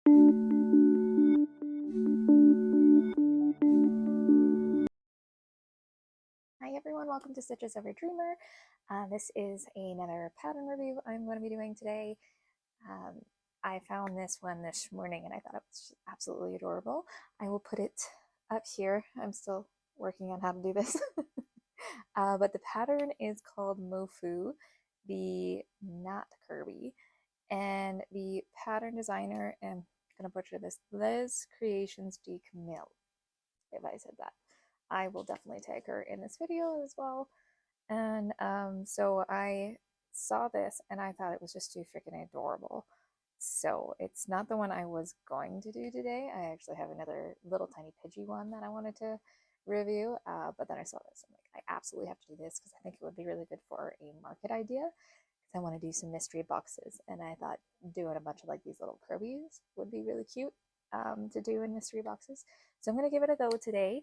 Hi everyone, welcome to Stitches Every Dreamer. This is another pattern review I'm going to be doing today. I found this one this morning and I thought it was absolutely adorable. I will put it up here. I'm still working on how to do this. But the pattern is called Mofu, the Knot Kirby, and the pattern designer, and I'm going to butcher this, Liz Creations de Camille, if I said that. I will definitely tag her in this video as well. And so I saw this and I thought it was just too freaking adorable. So it's not the one I was going to do today. I actually have another little tiny Pidgey one that I wanted to review. But then I saw this. I'm like, I absolutely have to do this because I think it would be really good for a market idea. Because I want to do some mystery boxes. And I thought doing a bunch of like these little Kirby's would be really cute to do in mystery boxes. So I'm going to give it a go today.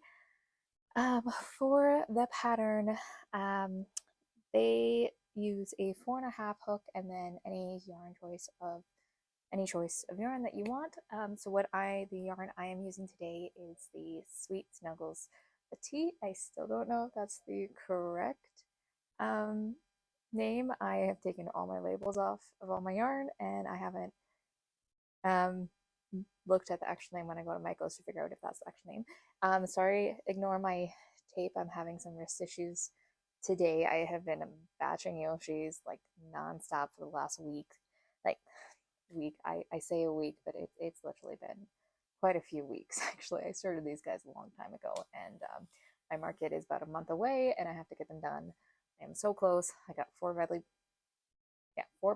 For the pattern, they use a 4.5 hook and then any choice of yarn that you want. So the yarn I am using today is the Sweet Snuggles Petite. I still don't know if that's the correct name. I have taken all my labels off of all my yarn and I haven't looked at the actual name when I go to Michael's to figure out if that's the actual name. Sorry, ignore my tape. I'm having some wrist issues today. I have been batching Yoshi's like nonstop for the last week. I say a week, but it's literally been quite a few weeks actually. I started these guys a long time ago, and my market is about a month away, and I have to get them done. I am so close. I got four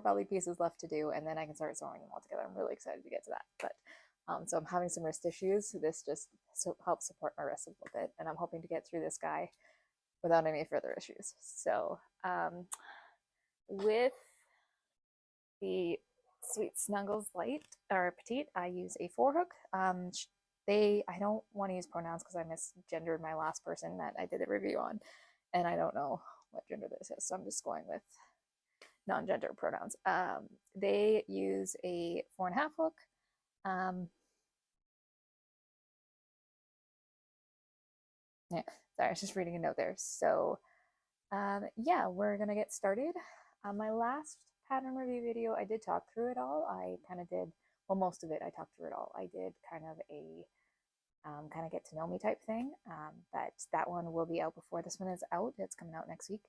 belly pieces left to do, and then I can start sewing them all together. I'm really excited to get to that. But so I'm having some wrist issues. This just helps support my wrist a little bit, and I'm hoping to get through this guy without any further issues. So with the Sweet Snuggles Light or Petite, I use a 4-hook. I don't want to use pronouns because I misgendered my last person that I did a review on, and I don't know what gender this is, so I'm just going with non-gender pronouns. They use a 4.5 hook. Yeah, sorry, I was just reading a note there. So yeah, we're gonna get started. My last pattern review video, I did talk through it all. I kind of did, well, most of it, I talked through it all. I did kind of a kind of get to know me type thing, but that one will be out before this one is out. It's coming out next week.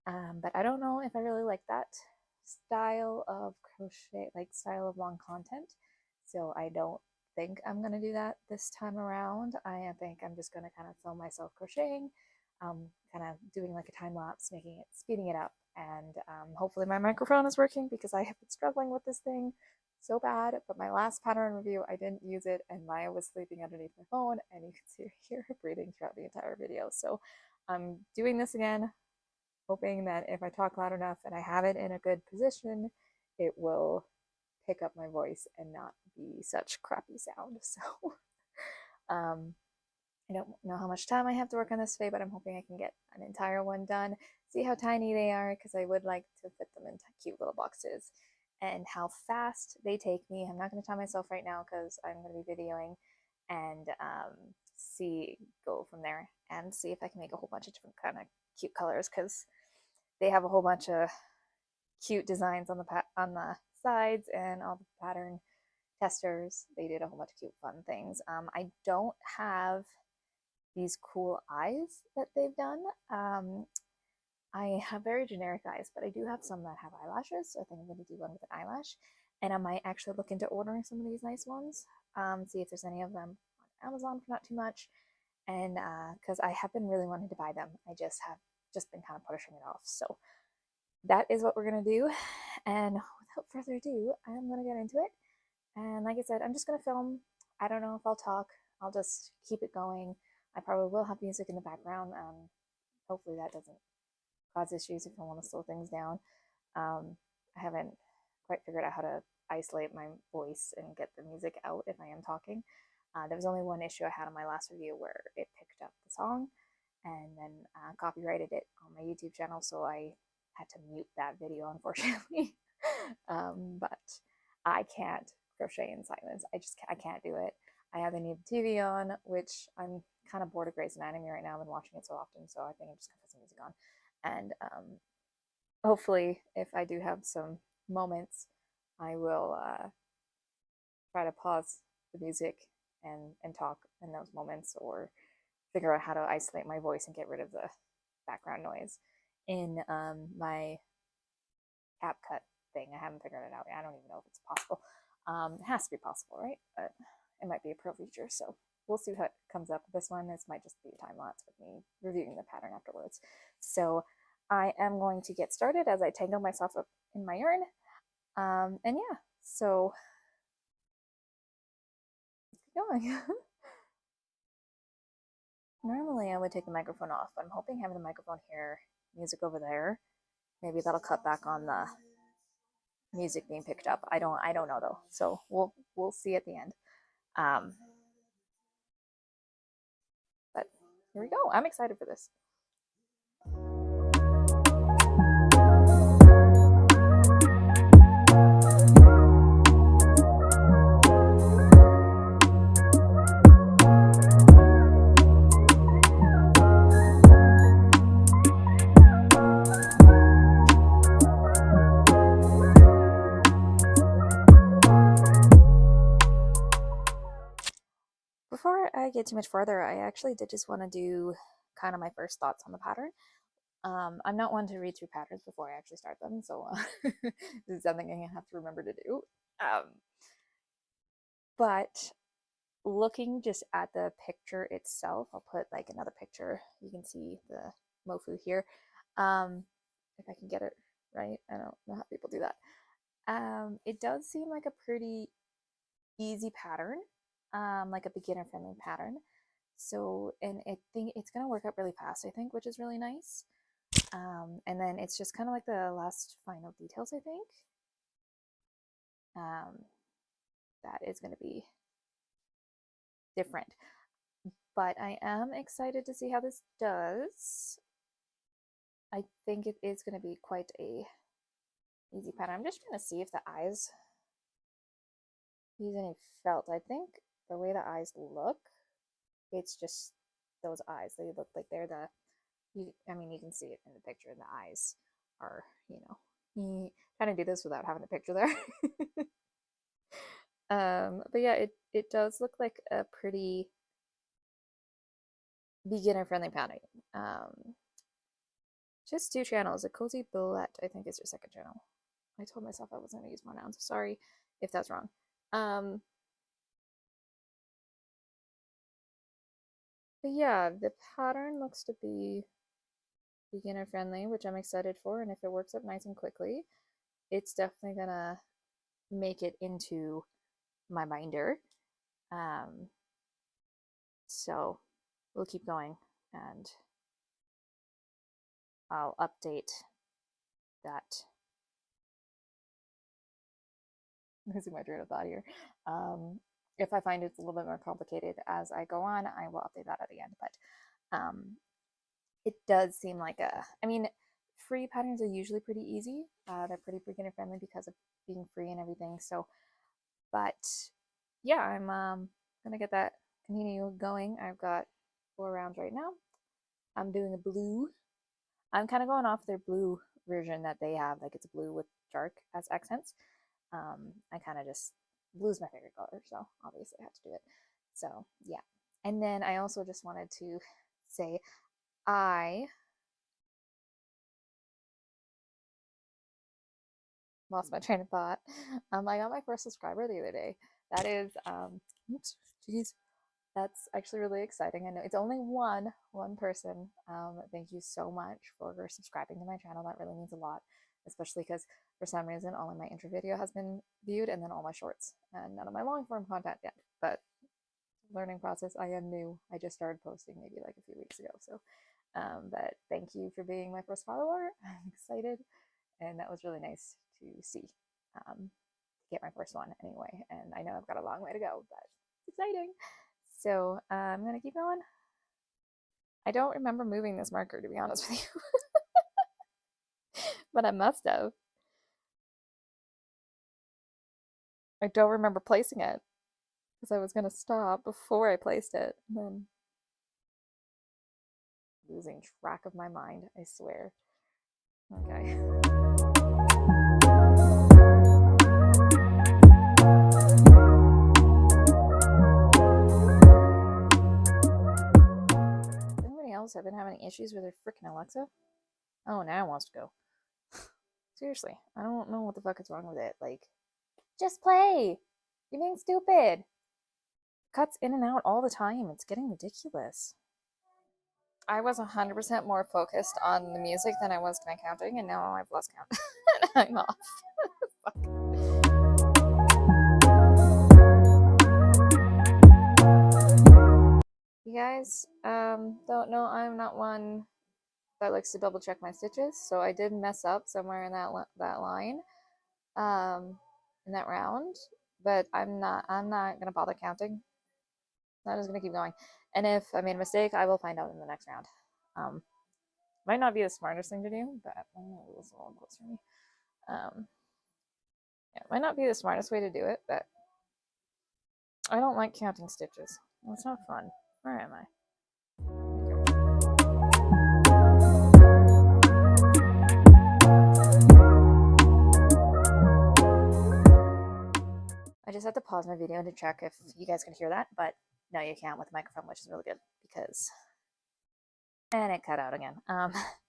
But I don't know if I really like that style of crochet, like style of long content. So I don't think I'm going to do that this time around. I think I'm just going to kind of film myself crocheting, kind of doing like a time lapse, speeding it up. And hopefully my microphone is working because I have been struggling with this thing so bad. But my last pattern review, I didn't use it and Maya was sleeping underneath my phone, and you can hear her breathing throughout the entire video. So I'm doing this again, hoping that if I talk loud enough and I have it in a good position, it will pick up my voice and not be such crappy sound. So I don't know how much time I have to work on this today, but I'm hoping I can get an entire one done. See how tiny they are, because I would like to fit them into cute little boxes, and how fast they take me. I'm not going to time myself right now because I'm going to be videoing, and go from there and see if I can make a whole bunch of different kind of cute colors, because they have a whole bunch of cute designs on the sides, and all the pattern testers, they did a whole bunch of cute fun things. I don't have these cool eyes that they've done. I have very generic eyes, but I do have some that have eyelashes, so I think I'm going to do one with an eyelash, and I might actually look into ordering some of these nice ones, see if there's any of them on Amazon for not too much, and because I have been really wanting to buy them, I have just been kind of pushing it off. So that is what we're going to do, and without further ado, I'm going to get into it. And like I said, I'm just going to film. I don't know if I'll talk. I'll just keep it going. I probably will have music in the background. Hopefully that doesn't cause issues if I want to slow things down. I haven't quite figured out how to isolate my voice and get the music out if I am talking. There was only one issue I had on my last review where it picked up the song and then copyrighted it on my YouTube channel, so I had to mute that video, unfortunately. But I can't crochet in silence. I can't do it. I either need the TV on, which I'm kind of bored of Grey's Anatomy right now. I've been watching it so often, so I think I'm just gonna put some music on. And hopefully, if I do have some moments, I will try to pause the music and talk in those moments, or figure out how to isolate my voice and get rid of the background noise in my CapCut thing. I haven't figured it out yet. I don't even know if it's possible. It has to be possible, right? But it might be a pro feature, so we'll see what comes up with this one. This might just be a time lapse with me reviewing the pattern afterwards. So I am going to get started as I tangle myself up in my yarn. And yeah, so let's keep going. Normally I would take the microphone off, but I'm hoping having the microphone here, music over there, maybe that'll cut back on the music being picked up. I don't know though. So we'll see at the end. But here we go. I'm excited for this. Before I get too much further, I actually did just want to do kind of my first thoughts on the pattern. I'm not one to read through patterns before I actually start them, so this is something I have to remember to do. But looking just at the picture itself, I'll put like another picture. You can see the Mofu here. If I can get it right, I don't know how people do that. It does seem like a pretty easy pattern, like a beginner friendly pattern. So, and I think it's going to work out really fast, I think, which is really nice. And then it's just kind of like the last final details, I think. That is going to be different. But I am excited to see how this does. I think it is going to be quite a easy pattern. I'm just trying to see if the eyes use any felt. I think the way the eyes look, it's just those eyes. They look like they're the, I mean, you can see it in the picture. The eyes are, trying to do this without having a picture there. But yeah, it does look like a pretty beginner friendly pattern. Just 2 channels. A Cozy Billet, I think, is your second channel. I told myself I wasn't going to use pronouns. Sorry if that's wrong. But yeah, the pattern looks to be beginner friendly, which I'm excited for. And if it works up nice and quickly, it's definitely going to make it into my binder. So we'll keep going, and I'll update that. I'm losing my train of thought here. If I find it's a little bit more complicated as I go on, I will update that at the end. But it does seem like I mean, free patterns are usually pretty easy. They're pretty beginner friendly because of being free and everything. So, but yeah, I'm gonna get that continue going. I've got 4 rounds right now. I'm doing a blue. I'm kind of going off their blue version that they have. Like, it's blue with dark as accents. I kind of just, blue's my favorite color, so obviously I have to do it. So yeah. And then I also just wanted to say I lost my train of thought. I got my first subscriber the other day. That is, oops, geez, that's actually really exciting. I know it's only one person. Thank you so much for subscribing to my channel. That really means a lot, especially because for some reason all of my intro video has been viewed, and then all my shorts, and none of my long form content yet. But learning process, I am new. I just started posting maybe like a few weeks ago. So, but thank you for being my first follower. I'm excited, and that was really nice to see. Get my first one anyway, and I know I've got a long way to go, but it's exciting. So I'm gonna keep going. I don't remember moving this marker, to be honest with you, but I must have. I don't remember placing it because I was going to stop before I placed it. And then losing track of my mind, I swear. Okay. Anybody else have been having issues with their freaking Alexa? Oh, now it wants to go. Seriously, I don't know what the fuck is wrong with it. Like, just play! You're being stupid! Cuts in and out all the time. It's getting ridiculous. I was 100% more focused on the music than I was my counting, and now I've lost count. I'm off. You guys don't know I'm not one that likes to double check my stitches, so I did mess up somewhere in that line, in that round, but I'm not gonna bother counting. I'm just gonna keep going, and if I made a mistake, I will find out in the next round. Might not be the smartest thing to do, but I don't know, it was a little close for me. Yeah, it might not be the smartest way to do it, but I don't like counting stitches. It's not fun. Where am I? I just had to pause my video to check if you guys can hear that, but no, you can't with the microphone, which is really good because, and it cut out again.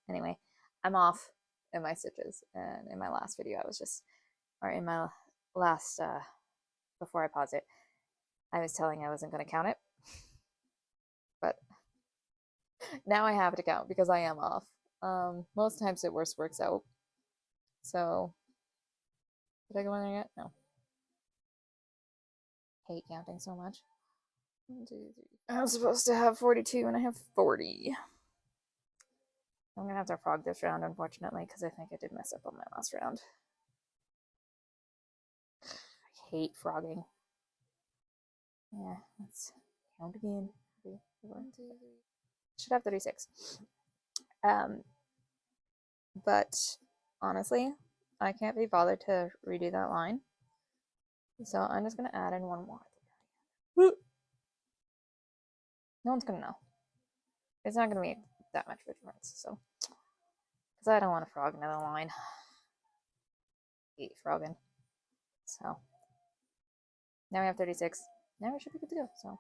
Anyway, I'm off in my stitches, and in my last video, I was just, or in my last, before I pause it, I was telling I wasn't going to count it, but now I have to count because I am off. Most times it works out. So, did I go in there yet? No. Hate counting so much. 1, 2, 3. I'm supposed to have 42 and I have 40. I'm gonna have to frog this round, unfortunately, because I think I did mess up on my last round. I hate frogging. Yeah, let's count again. 3, 4, 2, 3. Should have 36. But honestly, I can't be bothered to redo that line. So I'm just gonna add in one more. No one's gonna know. It's not gonna make that much of a difference. So, because I don't want to frog another line. I hate frogging. So now we have 36. Now we should be good to go. So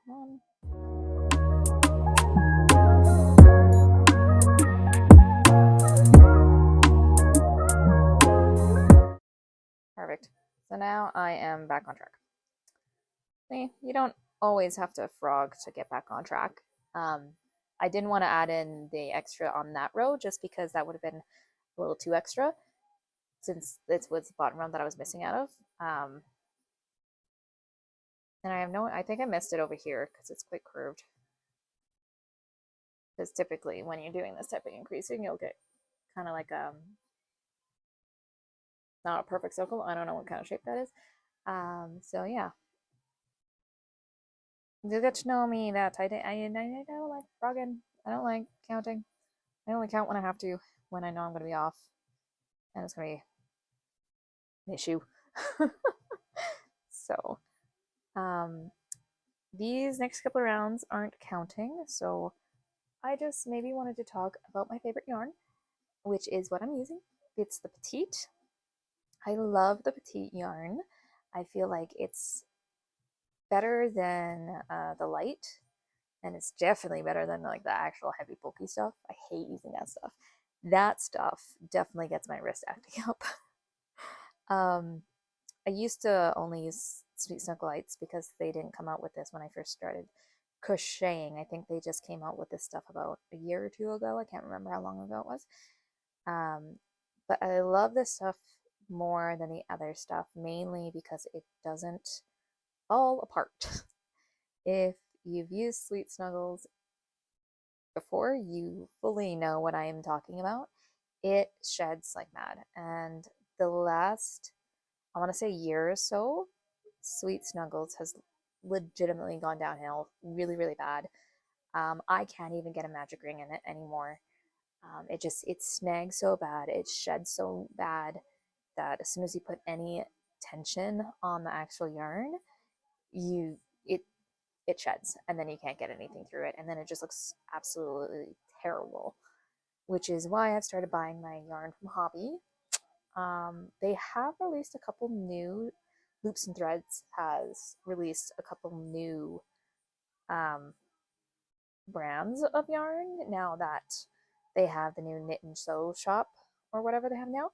perfect. So now I am back on track. See, you don't always have to frog to get back on track. I didn't want to add in the extra on that row just because that would have been a little too extra since this was the bottom row that I was missing out of. And I think I missed it over here because it's quite curved. Because typically when you're doing this type of increasing, you'll get kind of like not a perfect circle. I don't know what kind of shape that is. So yeah. You get to know me that I don't like frogging. I don't like counting. I only count when I have to, when I know I'm going to be off. And it's going to be an issue. So, these next couple of rounds aren't counting. So, I just maybe wanted to talk about my favorite yarn, which is what I'm using. It's the Petite. I love the Petite yarn. I feel like it's better than the light, and it's definitely better than like the actual heavy bulky stuff. I hate using that stuff. That stuff definitely gets my wrist acting up. I used to only use Sweet Snuggle Lights because they didn't come out with this when I first started crocheting. I think they just came out with this stuff about a year or two ago. I can't remember how long ago it was. But I love this stuff more than the other stuff, mainly because it doesn't fall apart. If you've used Sweet Snuggles before, you fully know what I am talking about. It sheds like mad. And the last, I want to say, year or so, Sweet Snuggles has legitimately gone downhill really, really bad. I can't even get a magic ring in it anymore. It snags so bad, it sheds so bad that as soon as you put any tension on the actual yarn, you it sheds, and then you can't get anything through it, and then it just looks absolutely terrible. Which is why I've started buying my yarn from Hobby. They have released a couple new Loops and Threads has released a couple new brands of yarn now that they have the new Knit and Sew shop or whatever they have now.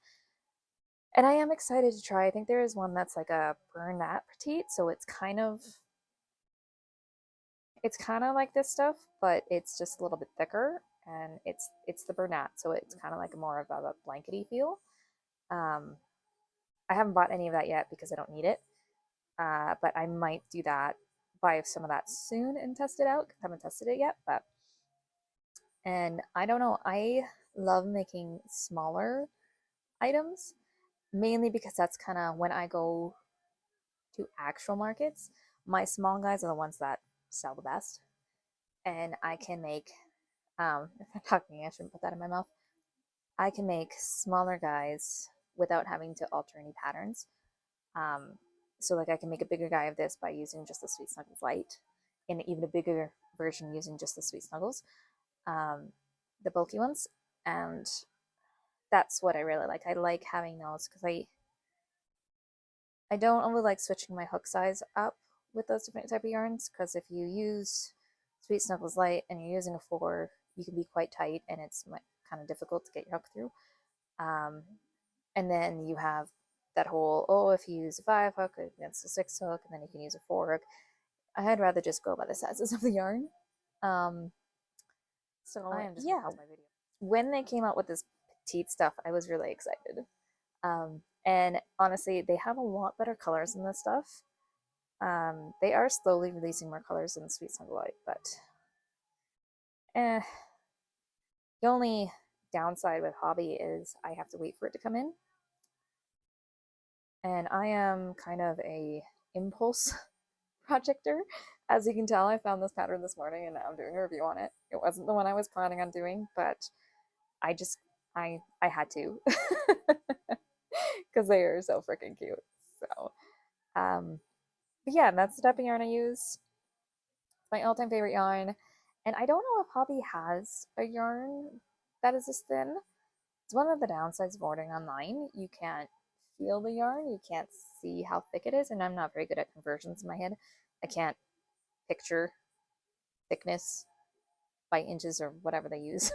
And I am excited to try. I think there is one that's like a Bernat Petite, so it's kind of like this stuff, but it's just a little bit thicker, and it's the Bernat, so it's kind of like more of a blankety feel. I haven't bought any of that yet because I don't need it, but I might do that, buy some of that soon and test it out. I haven't tested it yet, and I don't know. I love making smaller items, mainly because that's kind of when I go to actual markets. My small guys are the ones that sell the best, and I can make. If I'm talking, I shouldn't put that in my mouth. I can make smaller guys without having to alter any patterns. So like I can make a bigger guy of this by using just the Sweet Snuggles Light, and even a bigger version using just the Sweet Snuggles, the bulky ones. And that's what I really like. I like having those because I don't only like switching my hook size up with those different type of yarns, because if you use Sweet Snuggles Light and you're using a 4, you can be quite tight, and it's kind of difficult to get your hook through. And then you have that whole, oh, if you use a 5 hook against a 6 hook, and then you can use a 4 hook. I'd rather just go by the sizes of the yarn. So I am just gonna pause my video. When they came out with this petite stuff, I was really excited. And honestly, they have a lot better colors in this stuff. They are slowly releasing more colors in Sweet Snuggle Light, but the only downside with Hobby is I have to wait for it to come in. And I am kind of a impulse projector. As you can tell, I found this pattern this morning and now I'm doing a review on it. It wasn't the one I was planning on doing, but I had to. Because they are so freaking cute. So, but yeah, that's the type of yarn I use. It's my all-time favorite yarn. And I don't know if Hobby has a yarn that is this thin. It's one of the downsides of ordering online. You can't feel the yarn. You can't see how thick it is. And I'm not very good at conversions in my head. I can't picture thickness by inches or whatever they use.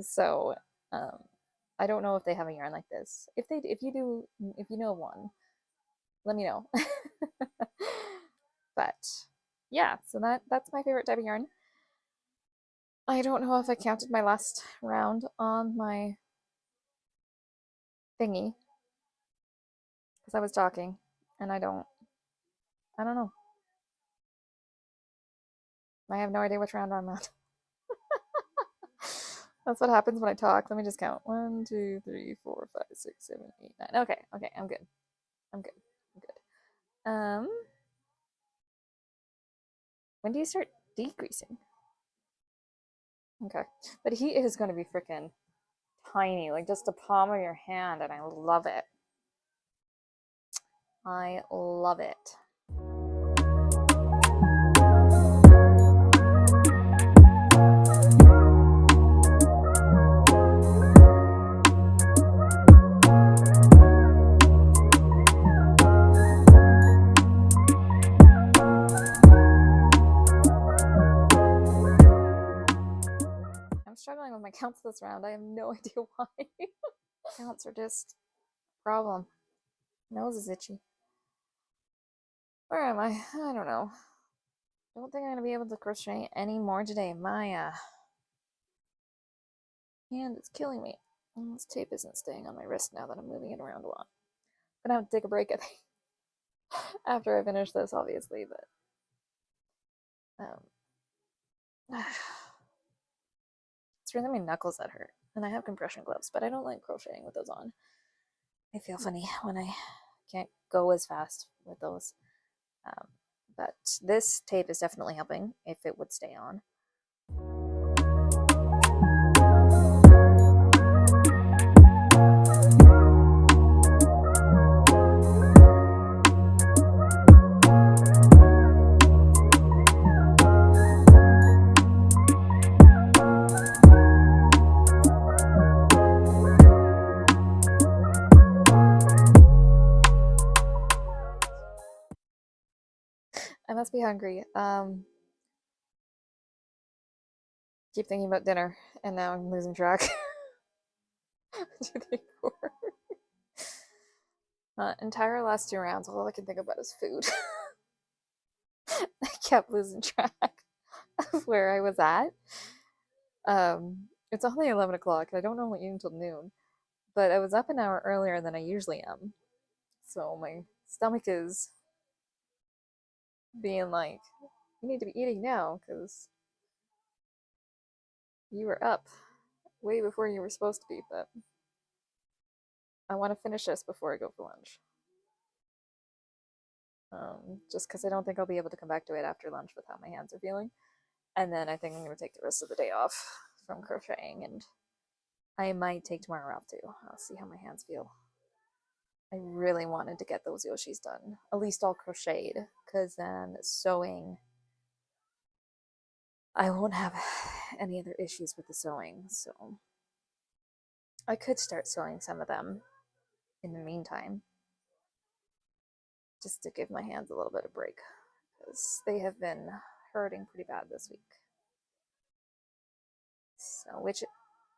So, I don't know if they have a yarn like this. If you know of one, let me know. But yeah, so that's my favorite type of yarn. I don't know if I counted my last round on my thingy because I was talking, and I don't know. I have no idea which round I'm at. That's what happens when I talk. Let me just count. 1, 2, 3, 4, 5, 6, 7, 8, 9. Okay, I'm good. I'm good. When do you start decreasing? Okay. But he is going to be freaking tiny, like just the palm of your hand, and I love it. I love it. I'm struggling with my counts this round. I have no idea why. Counts are just a problem. Nose is itchy. Where am I? I don't know. I don't think I'm going to be able to crochet any more today. My hand is killing me. And this tape isn't staying on my wrist now that I'm moving it around a lot. I'm going to have to take a break, I think, after I finish this, obviously, but it's really my knuckles that hurt. And I have compression gloves, but I don't like crocheting with those on. I feel funny when I can't go as fast with those. But this tape is definitely helping if it would stay on. I must be hungry. Keep thinking about dinner, and now I'm losing track. 2, 3, 4. Entire last 2 rounds, all I can think about is food. I kept losing track of where I was at. It's only 11 o'clock, and I don't normally eat until noon, but I was up an hour earlier than I usually am. So my stomach is being like, you need to be eating now because you were up way before you were supposed to be, but I want to finish this before I go for lunch. Just because I don't think I'll be able to come back to it after lunch with how my hands are feeling. And then I think I'm going to take the rest of the day off from crocheting, and I might take tomorrow off too. I'll see how my hands feel. I really wanted to get those Yoshis done, at least all crocheted, because then sewing, I won't have any other issues with the sewing. So I could start sewing some of them in the meantime, just to give my hands a little bit of break, because they have been hurting pretty bad this week. So, which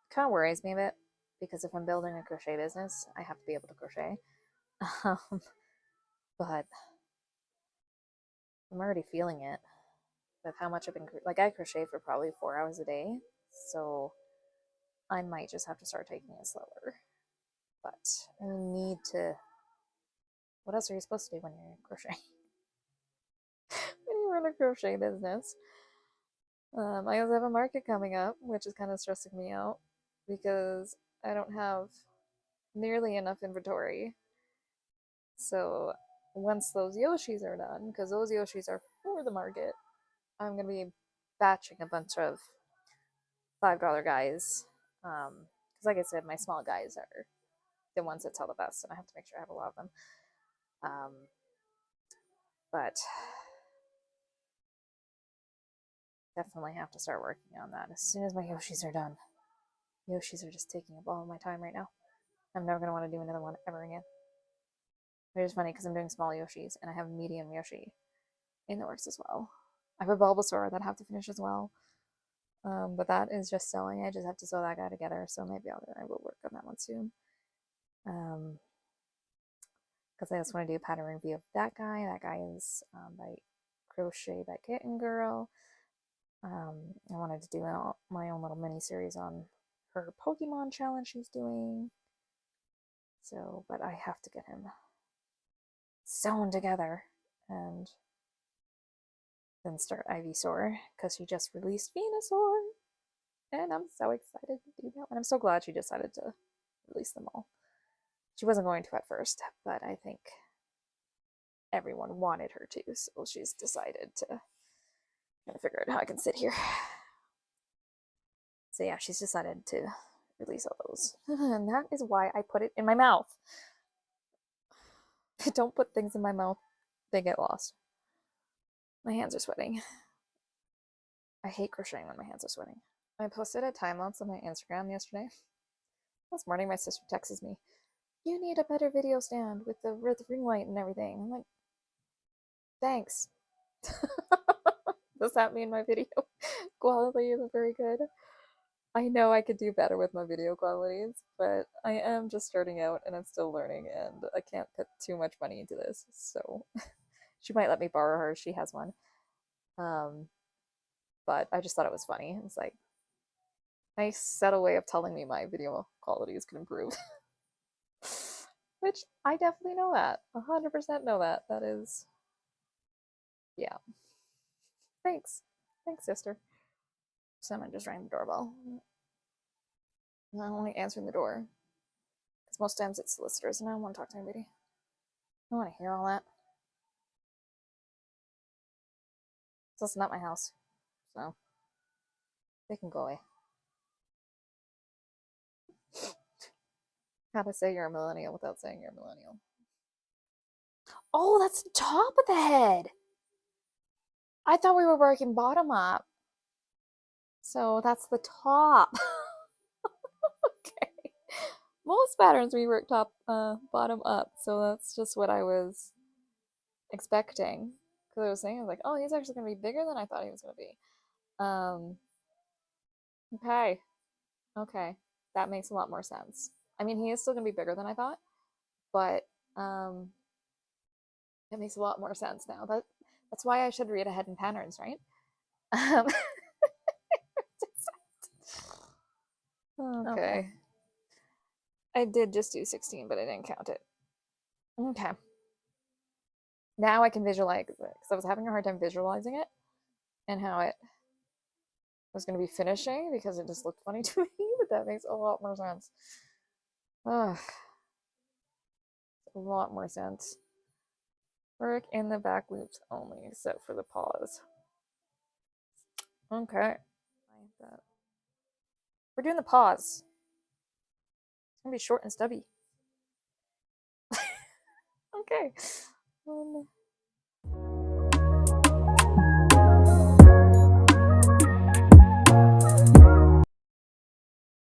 kind of worries me a bit, because if I'm building a crochet business, I have to be able to crochet. But I'm already feeling it with how much I've been like, I crochet for probably 4 hours a day, so I might just have to start taking it slower. But I need to. What else are you supposed to do when you're crocheting? When you run a crochet business. I also have a market coming up, which is kind of stressing me out because I don't have nearly enough inventory. So once those Yoshis are done, because those Yoshis are for the market, I'm going to be batching a bunch of $5 guys. Because, like I said, my small guys are the ones that sell the best, and I have to make sure I have a lot of them. But definitely have to start working on that as soon as my Yoshis are done. Yoshis are just taking up all of my time right now. I'm never going to want to do another one ever again. Which is funny because I'm doing small Yoshis and I have medium Yoshi in the works as well. I have a Bulbasaur that I have to finish as well. But that is just sewing. I just have to sew that guy together, so maybe I will work on that one soon. Because I just want to do a pattern review of that guy. That guy is by Crochet by Kitten Girl. I wanted to do my own little mini series on her Pokemon challenge she's doing. So, but I have to get him sewn together and then start Ivysaur because she just released Venusaur. And I'm so excited to do that one. I'm so glad she decided to release them all. She wasn't going to at first, but I think everyone wanted her to, so she's decided to kind of figure out how I can sit here. So yeah, she's decided to release all those. And that is why I put it in my mouth. I don't put things in my mouth, they get lost. My hands are sweating. I hate crocheting when my hands are sweating. I posted a time lapse on my Instagram yesterday. This morning my sister texts me, "You need a better video stand with the ring light and everything." I'm like, thanks. Does that mean my video quality isn't very good? I know I could do better with my video qualities, but I am just starting out and I'm still learning, and I can't put too much money into this. So she might let me borrow hers. She has one. But I just thought it was funny. It's like, nice subtle way of telling me my video qualities could improve. Which I definitely know that. 100% know that. That is, yeah. Thanks. Thanks, sister. Someone just rang the doorbell. I'm only answering the door. Because most times it's solicitors and I don't want to talk to anybody. I don't want to hear all that. It's also not my house. So, they can go away. How to say you're a millennial without saying you're a millennial. Oh, that's the top of the head. I thought we were working bottom up. So that's the top. Okay. Most patterns we work top bottom up, so that's just what I was expecting. because I was saying, I was like, oh, he's actually going to be bigger than I thought he was going to be. Okay. Okay. That makes a lot more sense. I mean, he is still going to be bigger than I thought, but it makes a lot more sense now. That's why I should read ahead in patterns, right? Okay. I did just do 16, but I didn't count it. Okay. Now I can visualize it, because I was having a hard time visualizing it and how it was going to be finishing because it just looked funny to me, but that makes a lot more sense. Ugh. A lot more sense. Work in the back loops only, except for the pause. Okay. We're doing the pause. It's gonna be short and stubby. Okay.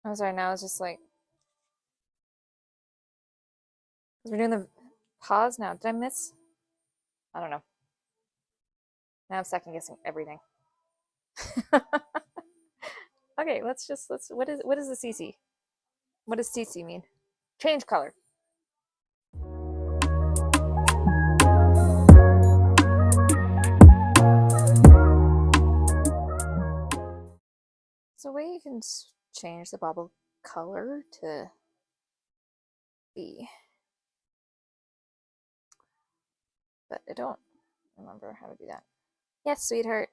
I'm sorry, now it's just like, we're doing the pause now. Did I miss? I don't know. Now I'm second guessing everything. Okay, let's what is the CC? What does CC mean? Change color. So a way you can change the bubble color to be, but I don't remember how to do that. Yes, sweetheart.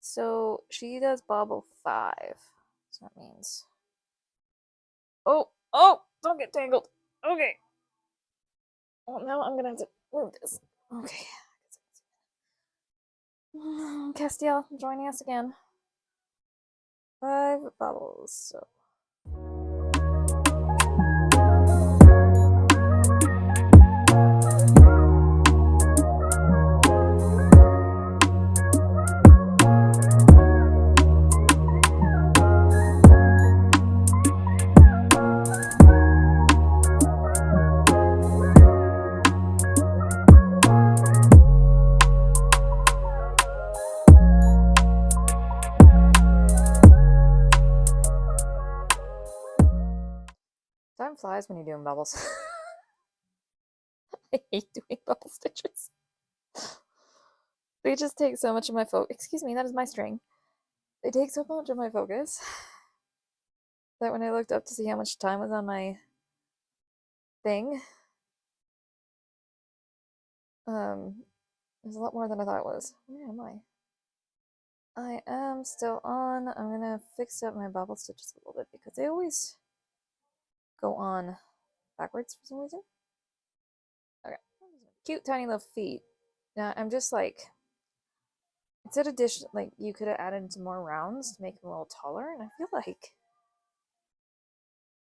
So she does bobble 5. So that means, oh, don't get tangled. Okay. Well, now I'm gonna have to move this. Okay. Castiel joining us again. 5 bubbles. So time flies when you're doing bubbles. I hate doing bubble stitches. They just take so much of my focus. Excuse me, that is my string. They take so much of my focus that when I looked up to see how much time was on my thing, there's a lot more than I thought it was. Where am I? I am still on. I'm gonna fix up my bubble stitches a little bit because they always go on backwards for some reason. Okay. Cute tiny little feet. Now I'm just like, instead of like you could have added some more rounds to make them a little taller, and I feel like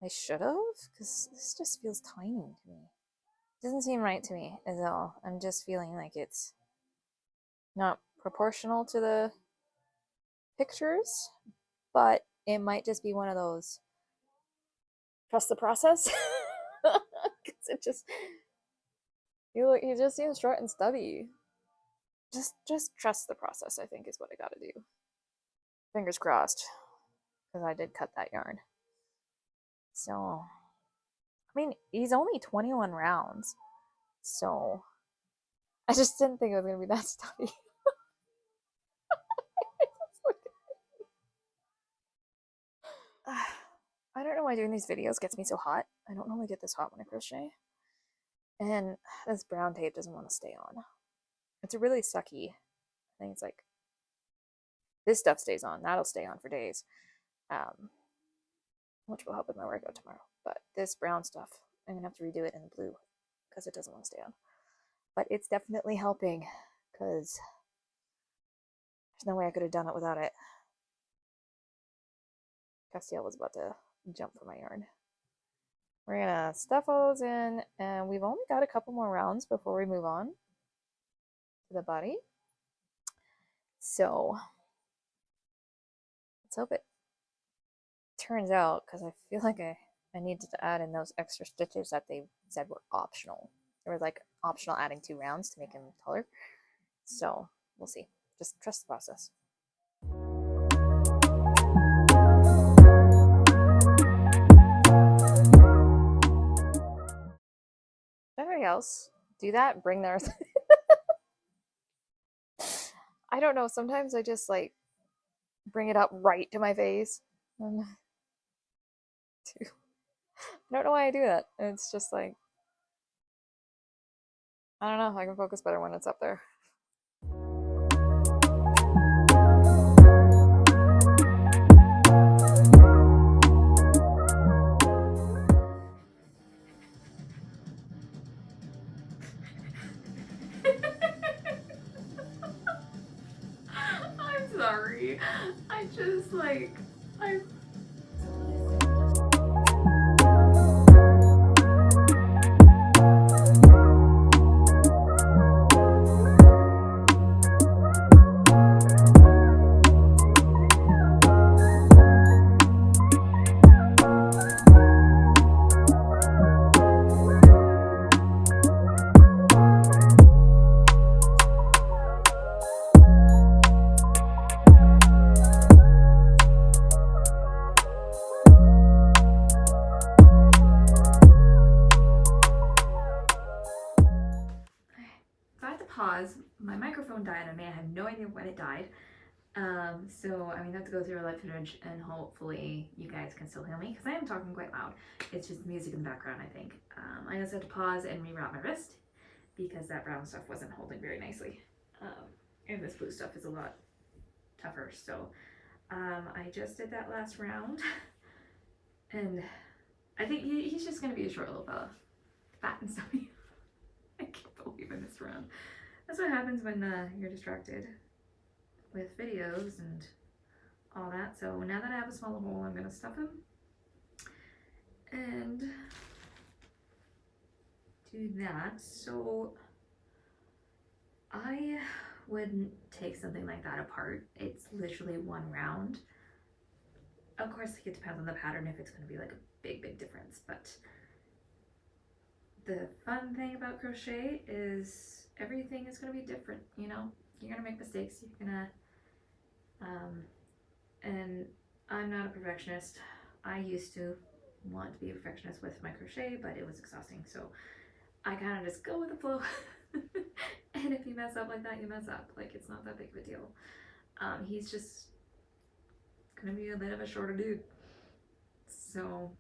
I should have, because this just feels tiny to me. It doesn't seem right to me at all. I'm just feeling like it's not proportional to the pictures, but it might just be one of those trust the process. Because it just, he just seems short and stubby. Just trust the process, I think, is what I gotta do. Fingers crossed, because I did cut that yarn. So, I mean, he's only 21 rounds, so I just didn't think it was gonna be that stubby. I don't know why doing these videos gets me so hot. I don't normally get this hot when I crochet. And this brown tape doesn't want to stay on. It's really sucky. I think it's like, this stuff stays on. That'll stay on for days. Which will help with my workout tomorrow. But this brown stuff, I'm going to have to redo it in blue because it doesn't want to stay on. But it's definitely helping because there's no way I could have done it without it. Castiel was about to jump for my yarn. We're gonna stuff all those in, and we've only got a couple more rounds before we move on to the body. So let's hope it turns out, because I feel like I needed to add in those extra stitches that they said were optional. There was like optional adding 2 rounds to make him taller. So we'll see. Just trust the process. Everybody else do that, bring theirs. I don't know, sometimes I just like bring it up right to my face. I don't know why I do that. It's just like, I don't know, I can focus better when it's up there. I'm sorry. I just like, I pause. My microphone died on me. I have no idea when it died. So I'm gonna have to go through a live footage and hopefully you guys can still hear me because I am talking quite loud. It's just music in the background, I think. I just had to pause and rewrap my wrist because that brown stuff wasn't holding very nicely. And this blue stuff is a lot tougher. So I just did that last round and I think he's just gonna be a short little fella. Fat and stubby. I can't believe I missed around. That's what happens when you're distracted with videos and all that. So now that I have a smaller hole, I'm gonna stuff him and do that. So I wouldn't take something like that apart. It's literally 1 round. Of course, it depends on the pattern if it's gonna be like a big difference, but the fun thing about crochet is everything is going to be different, you know? You're going to make mistakes, you're going to, and I'm not a perfectionist. I used to want to be a perfectionist with my crochet, but it was exhausting, so I kind of just go with the flow. And if you mess up like that, you mess up. Like, it's not that big of a deal. He's just going to be a bit of a shorter dude. So,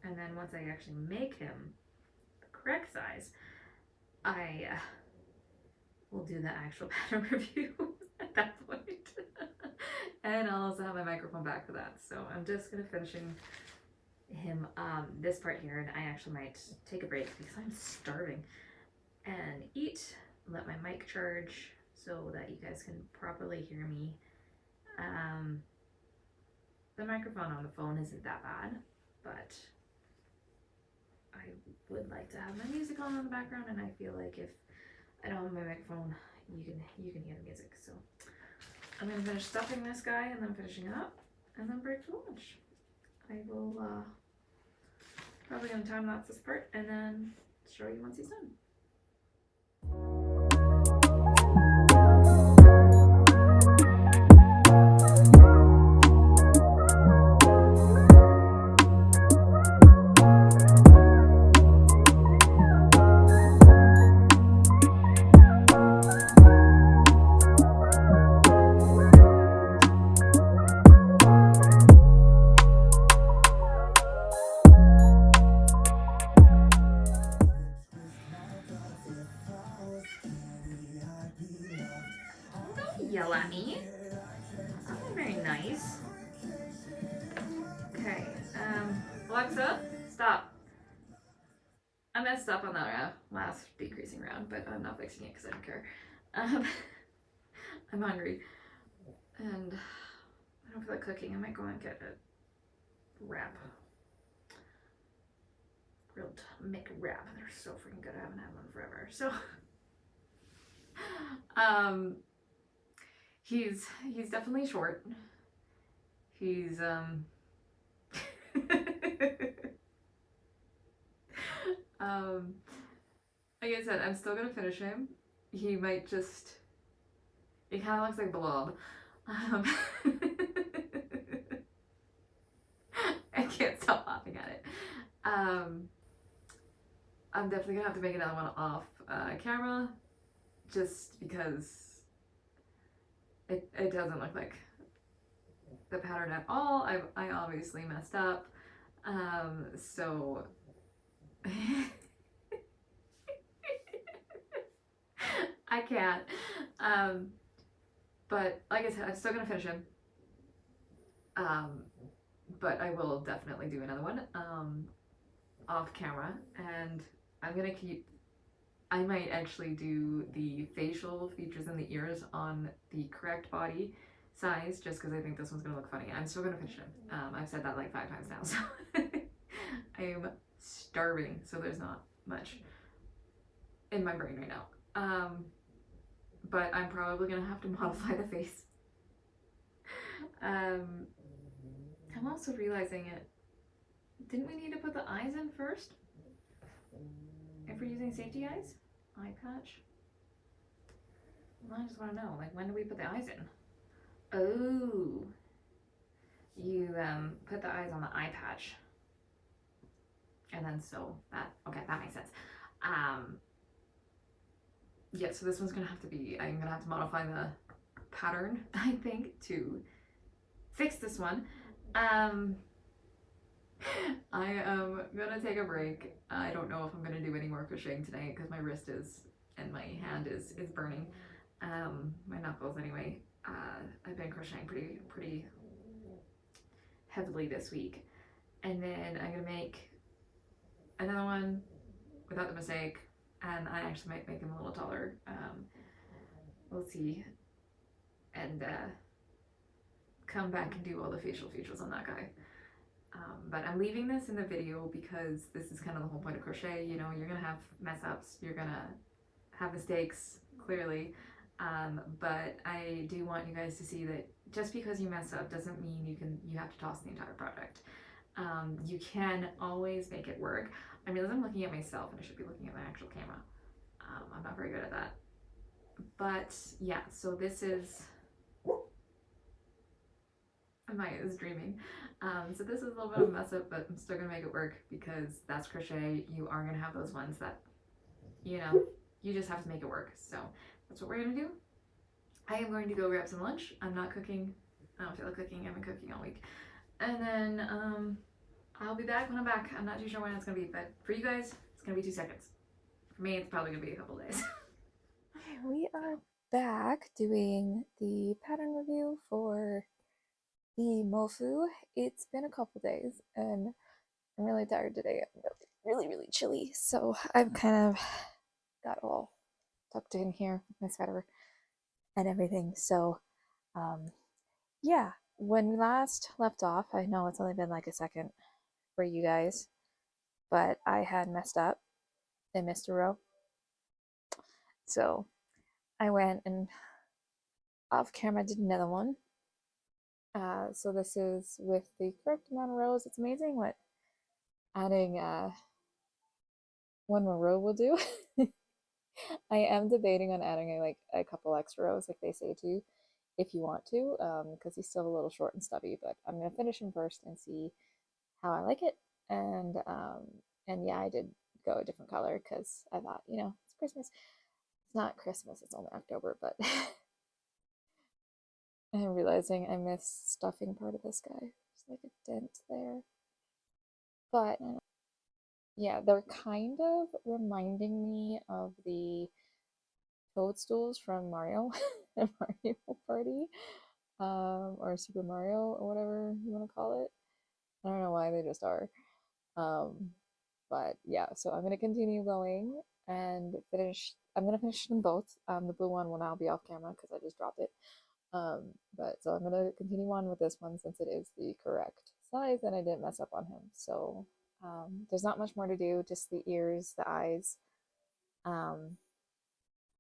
and then once I actually make him the correct size, I will do the actual pattern review at that point. And I'll also have my microphone back for that. So I'm just gonna finishing him this part here, and I actually might take a break because I'm starving and eat, let my mic charge so that you guys can properly hear me. The microphone on the phone isn't that bad, but I would like to have my music on in the background, and I feel like if I don't have my microphone, you can hear the music. So I'm gonna finish stuffing this guy and then finishing it up and then break for lunch. I will probably gonna time lapse this part and then show you once he's done. Yell at me. That's very nice. Okay, Alexa, stop. I messed up on that last decreasing round, but I'm not fixing it because I don't care. I'm hungry, and I don't feel like cooking. I might go and get a wrap. Grilled McWrap. They're so freaking good. I haven't had one forever. So, he's definitely short. He's Um, like I said, I'm still gonna finish him. He might just, it kind of looks like blob. Um, I can't stop laughing at it. Um, I'm definitely gonna have to make another one off camera just because it doesn't look like the pattern at all. I obviously messed up. So I can't. Um, but like I said, I'm still gonna finish him. Um, but I will definitely do another one off camera, and I'm gonna keep. I might actually do the facial features and the ears on the correct body size, just because I think this one's gonna look funny. I'm still gonna finish him. I've said that like 5 times now, so I am starving. So there's not much in my brain right now. But I'm probably gonna have to modify the face. Um, I'm also realizing it. Didn't we need to put the eyes in first? If we're using safety eyes? Eye patch? Well, I just want to know, like, when do we put the eyes in? Oh, you put the eyes on the eye patch, and then so that okay, that makes sense. Um, yeah, so this one's gonna have to be. I'm gonna have to modify the pattern, I think, to fix this one. Um, I am gonna take a break. I don't know if I'm gonna do any more crocheting tonight because my wrist is and my hand is burning. My knuckles anyway. I've been crocheting pretty heavily this week, and then I'm gonna make another one without the mistake, and I actually might make him a little taller. We'll see, and come back and do all the facial features on that guy. But I'm leaving this in the video because this is kind of the whole point of crochet. You know, you're gonna have mess ups, you're gonna have mistakes, clearly. But I do want you guys to see that just because you mess up doesn't mean you have to toss the entire project. You can always make it work. I realize I'm looking at myself and I should be looking at my actual camera. I'm not very good at that. But yeah, so this is Maya is dreaming. So this is a little bit of a mess up, but I'm still gonna make it work because that's crochet. You are gonna have those ones that, you know, you just have to make it work. So that's what we're gonna do. I am going to go grab some lunch. I'm not cooking. I don't feel like cooking. I've been cooking all week. And then I'll be back when I'm back. I'm not too sure when it's gonna be, but for you guys, it's gonna be 2 seconds. For me, it's probably gonna be a couple days. Okay, we are back doing the pattern review for the Mofu. It's been a couple days and I'm really tired today. I'm really chilly. So I've kind of got all tucked in here with my sweater and everything. So um yeah, when we last left off, I know it's only been like a second for you guys, but I had messed up and missed a row. So I went and off camera did another one. So this is with the correct amount of rows. It's amazing what adding one more row will do. I am debating on adding like a couple extra rows, like they say to, if you want to, because he's still a little short and stubby. But I'm gonna finish him first and see how I like it. And yeah, I did go a different color because I thought, it's Christmas. It's not Christmas, it's only October, but I'm realizing I missed stuffing part of this guy. There's like a dent there. But yeah, they're kind of reminding me of the toadstools from Mario and Mario Party, or Super Mario, or whatever you want to call it. I don't know why they just are. Um, but yeah, so I'm gonna continue going and finish. I'm gonna finish them both. The blue one will now be off camera because I just dropped it. But so I'm gonna continue on with this one since it is the correct size and I didn't mess up on him. So there's not much more to do, just the ears, the eyes, um,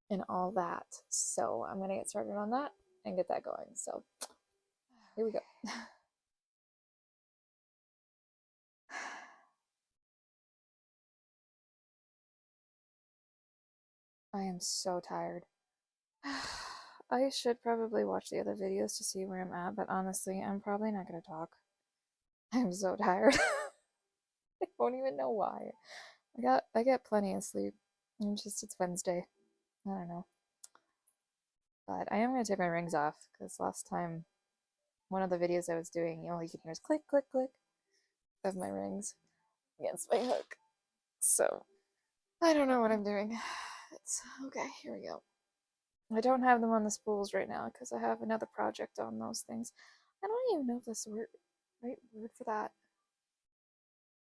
and all that. So I'm gonna get started on that and get that going. So here we go. I am so tired. I should probably watch the other videos to see where I'm at, but honestly, I'm probably not gonna talk. I'm so tired. I don't even know why. I get plenty of sleep. It's Wednesday. I don't know. But I am gonna take my rings off because last time one of the videos I was doing, all you could hear is click, click, click of my rings against my hook. So I don't know what I'm doing. It's okay, here we go. I don't have them on the spools right now because I have another project on those things. I don't even know if that's the right word for that.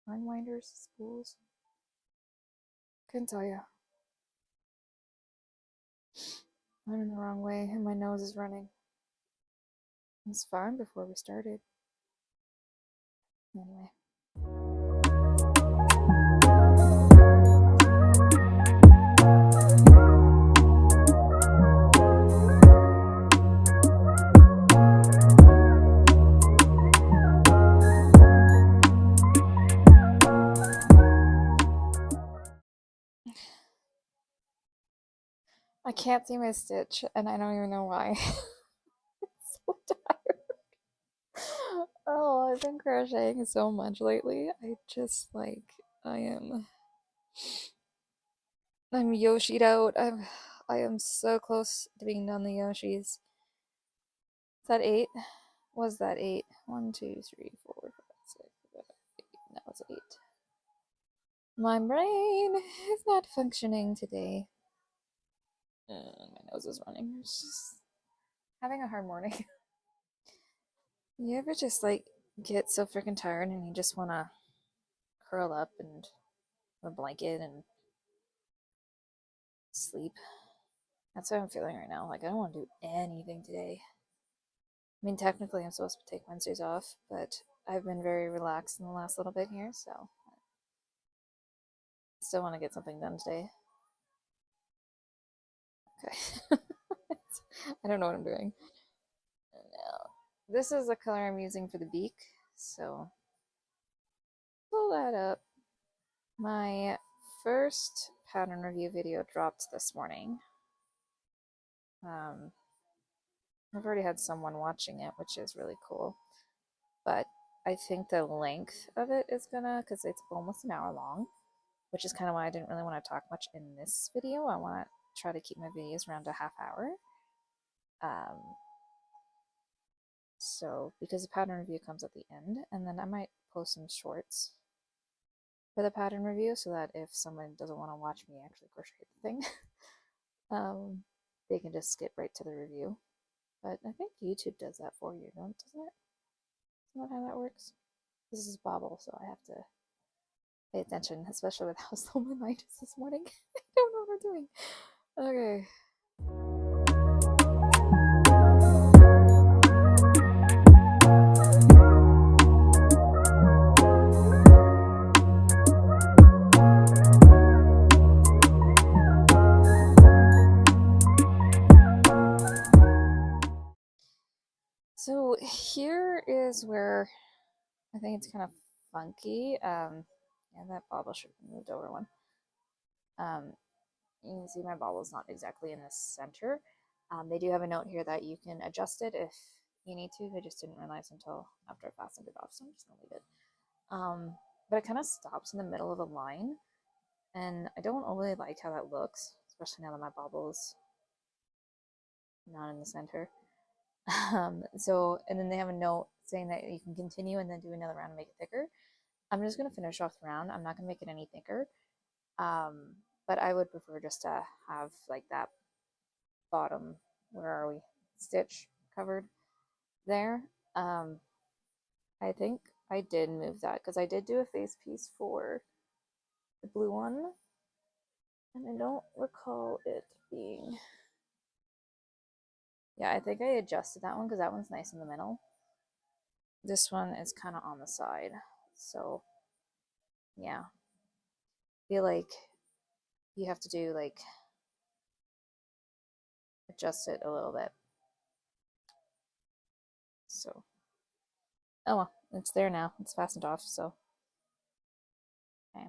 Unwinders, spools. Couldn't tell you. I'm in the wrong way and my nose is running. It was fine before we started. Anyway. I can't see my stitch and I don't even know why. So tired. Oh, I've been crocheting so much lately. I'm Yoshi'd out. I am so close to being done the Yoshis. Is that 8? Was that 8? 1, 2, 3, 4, 5, 6, 7, 8. No, it's 8. My brain is not functioning today. My nose is running. It's just having a hard morning. You ever just get so freaking tired and you just want to curl up and a blanket and sleep? That's what I'm feeling right now. Like I don't want to do anything today. I mean, technically, I'm supposed to take Wednesdays off, but I've been very relaxed in the last little bit here, so I still want to get something done today. Okay. I don't know what I'm doing. Now, this is the color I'm using for the beak, so pull that up. My first pattern review video dropped this morning. I've already had someone watching it, which is really cool. But I think the length of it is gonna, because it's almost an hour long, which is kind of why I didn't really want to talk much in this video. I want to try to keep my videos around a half hour. So, because the pattern review comes at the end, and then I might post some shorts for the pattern review so that if someone doesn't want to watch me actually crochet the thing, they can just skip right to the review. But I think YouTube does that for you, doesn't it? Isn't that how that works? This is Bobble, so I have to pay attention, especially with how slow my mind is this morning. I don't know what I'm doing. Okay. So here is where I think it's kind of funky. Yeah, that bobble should have moved over one. You can see my bobble is not exactly in the center. They do have a note here that you can adjust it if you need to. I just didn't realize until after I fastened it off, so I'm just gonna leave it. But it kind of stops in the middle of a line, and I don't really like how that looks, especially now that my bobble is not in the center. And then they have a note saying that you can continue and then do another round and make it thicker. I'm just gonna finish off the round. I'm not gonna make it any thicker. But I would prefer just to have like that bottom, where are we, stitch covered there. I think I did move that because I did do a face piece for the blue one, and I don't recall it being. Yeah, I think I adjusted that one because that one's nice in the middle. This one is kind of on the side, so yeah. I feel like you have to do adjust it a little bit. So, oh well, it's there now. It's fastened off, so okay.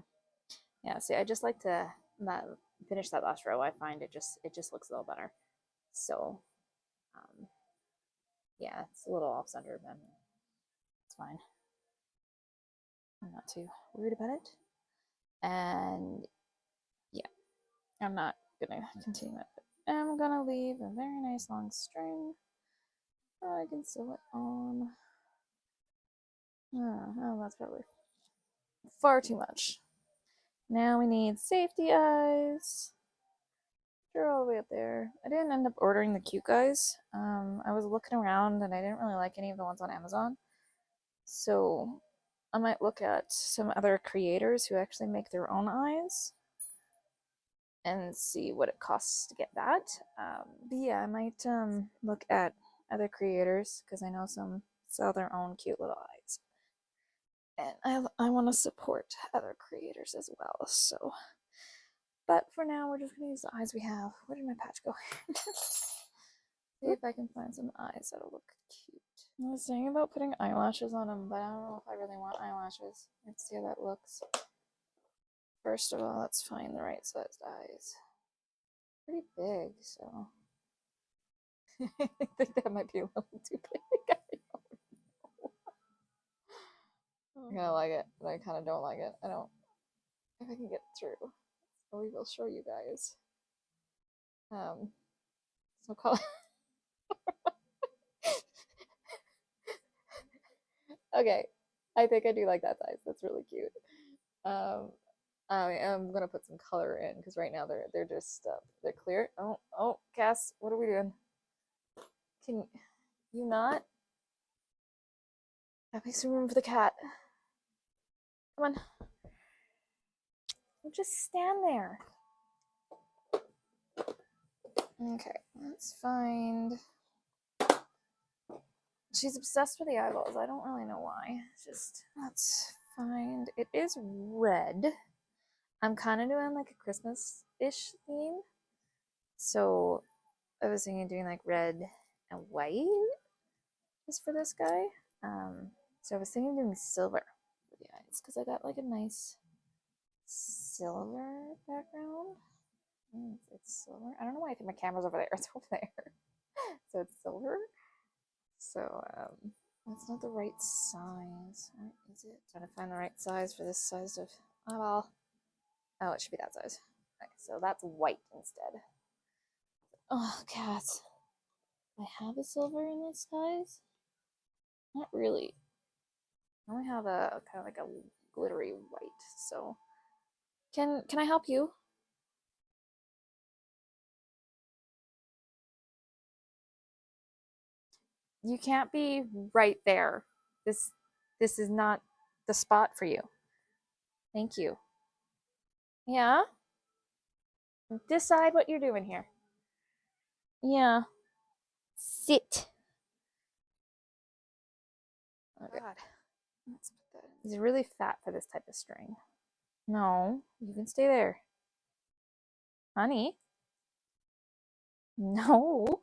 Yeah, see, I just like to finish that last row, I find it just looks a little better. So yeah, it's a little off center, but it's fine. I'm not too worried about it. And yeah, I'm not gonna continue it. But I'm gonna leave a very nice long string. I can sew it on. Oh, that's probably far too much. Now we need safety eyes. They're all the way up there. I didn't end up ordering the cute guys. I was looking around and I didn't really like any of the ones on Amazon. So I might look at some other creators who actually make their own eyes and see what it costs to get that. But yeah, I might look at other creators because I know some sell their own cute little eyes. And I want to support other creators as well, so. But for now, we're just going to use the eyes we have. Where did my patch go? See if I can find some eyes that'll look cute. I was saying about putting eyelashes on them, but I don't know if I really want eyelashes. Let's see how that looks. First of all, let's find the right sized eyes. Pretty big, so. I think that might be a little too big. I kind of like it, but I kind of don't like it. I don't. If I can get through, we will show you guys. So call. Okay, I think I do like that size. That's really cute. I am gonna put some color in because right now they're just they're clear. Oh, Cass, what are we doing? Can you not? That makes some room for the cat. Come on. Don't just stand there. Okay, let's find. She's obsessed with the eyeballs. I don't really know why. Just let's find. It is red. I'm kind of doing like a Christmas-ish theme. So I was thinking of doing like red and white just for this guy. So I was thinking of doing silver for the eyes because I got like a nice silver background. It's silver. I don't know why I think my camera's over there. It's over there. So it's silver. So that's not the right size. What is it? Trying to find the right size for this size of eyeball. Oh, it should be that size. Okay, so that's white instead. Oh, cats. Do I have a silver in this size? Not really. I only have a kind of like a glittery white. So, can I help you? You can't be right there. This is not the spot for you. Thank you. Yeah? Decide what you're doing here. Yeah. Sit. Oh god. Let's put that in. He's really fat for this type of string. No, you can stay there. Honey? No.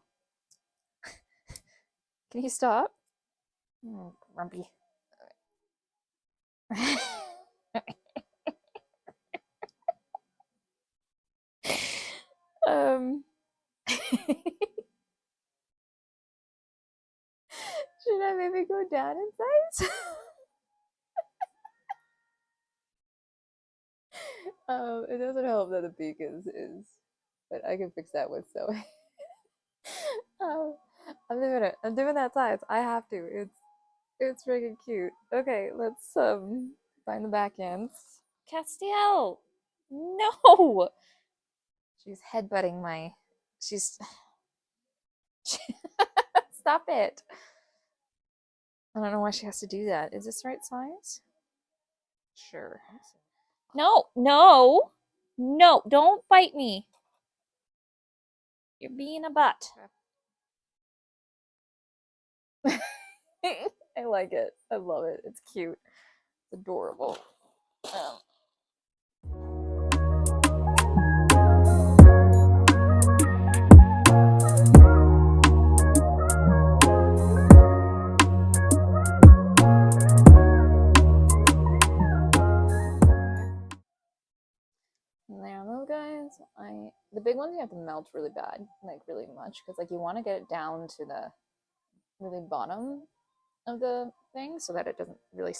Can you stop? Grumpy. Should I maybe go down in size? It doesn't help that the beak is, but I can fix that with sewing. I'm doing it. I'm doing that size. I have to. It's freaking cute. Okay, let's find the back ends. Castiel, no. She's headbutting my. She's. Stop it. I don't know why she has to do that. Is this the right size? Sure. No, no, no! Don't bite me. You're being a butt. I like it. I love it. It's cute. It's adorable. And there are those guys. I melt really bad, like really much, because like you want to get it down to the really bottom of the thing so that it doesn't really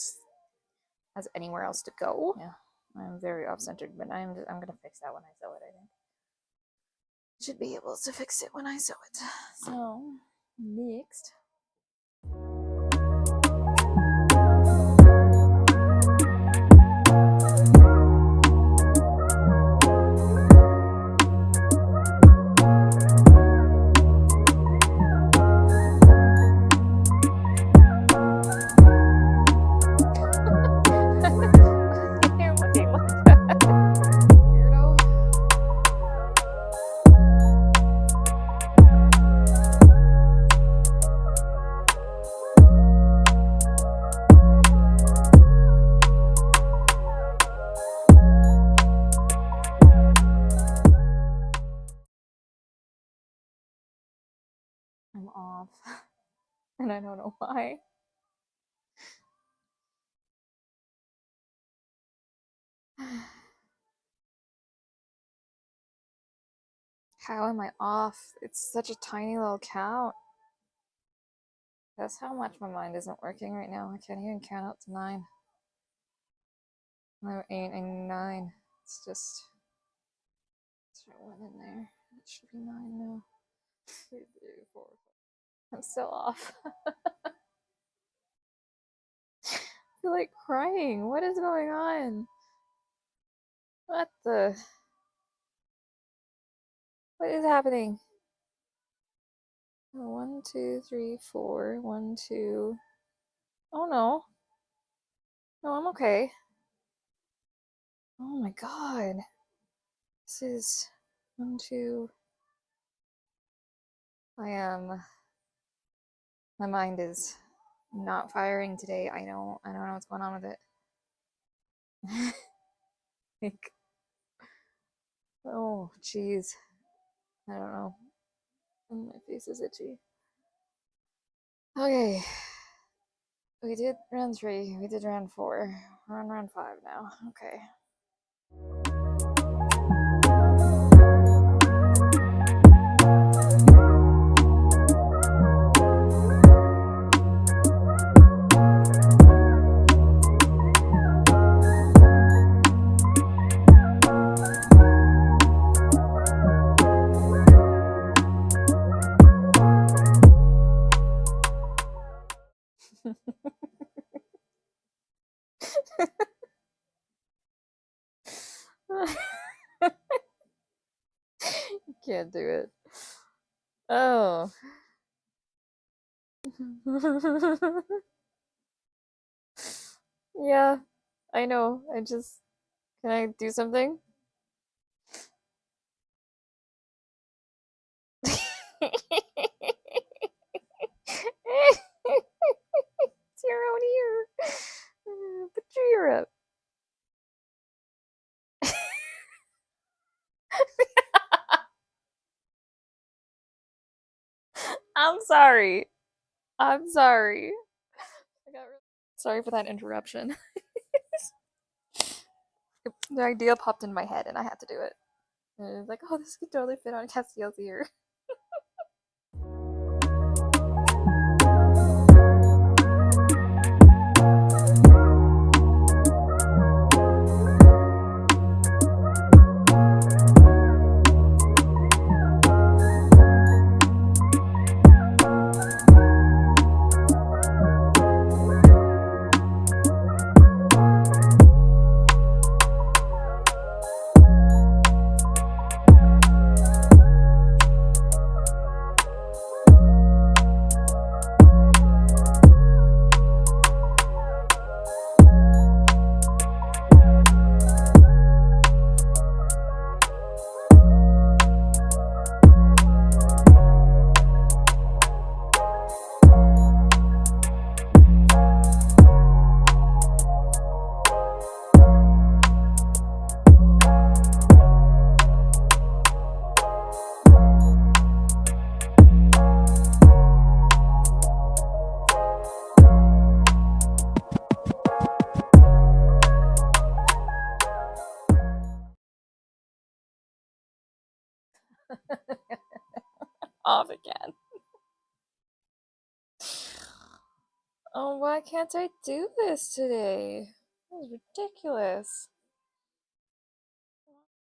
has anywhere else to go. Yeah, I'm very off-centered, but I'm gonna fix that when I sew it. I think should be able to fix it when I sew it. So next. I'm off, and I don't know why. How am I off? It's such a tiny little count. That's how much my mind isn't working right now. I can't even count up to 9. No, 8 and 9. It's just. Let's try 1 in there. It should be 9 now. 2, 3, 4. I'm still off. I feel like crying. What is going on? What the? What is happening? 1, 2, 3, 4. 1, 2. Oh no. No, I'm okay. Oh my god. This is 1, 2. I am. My mind is not firing today. I don't know what's going on with it. Like, oh jeez. I don't know. My face is itchy. Okay. We did round 3. We did round 4. We're on round 5 now. Okay. Can't do it. Oh. Yeah, I know. Can I do something? It's your own ear. Put your ear up. I'm sorry. I'm sorry. Sorry for that interruption. The idea popped in my head and I had to do it. And it was like, oh, this could totally fit on Castiel's ear. off again. Oh, why can't I do this today? This is ridiculous.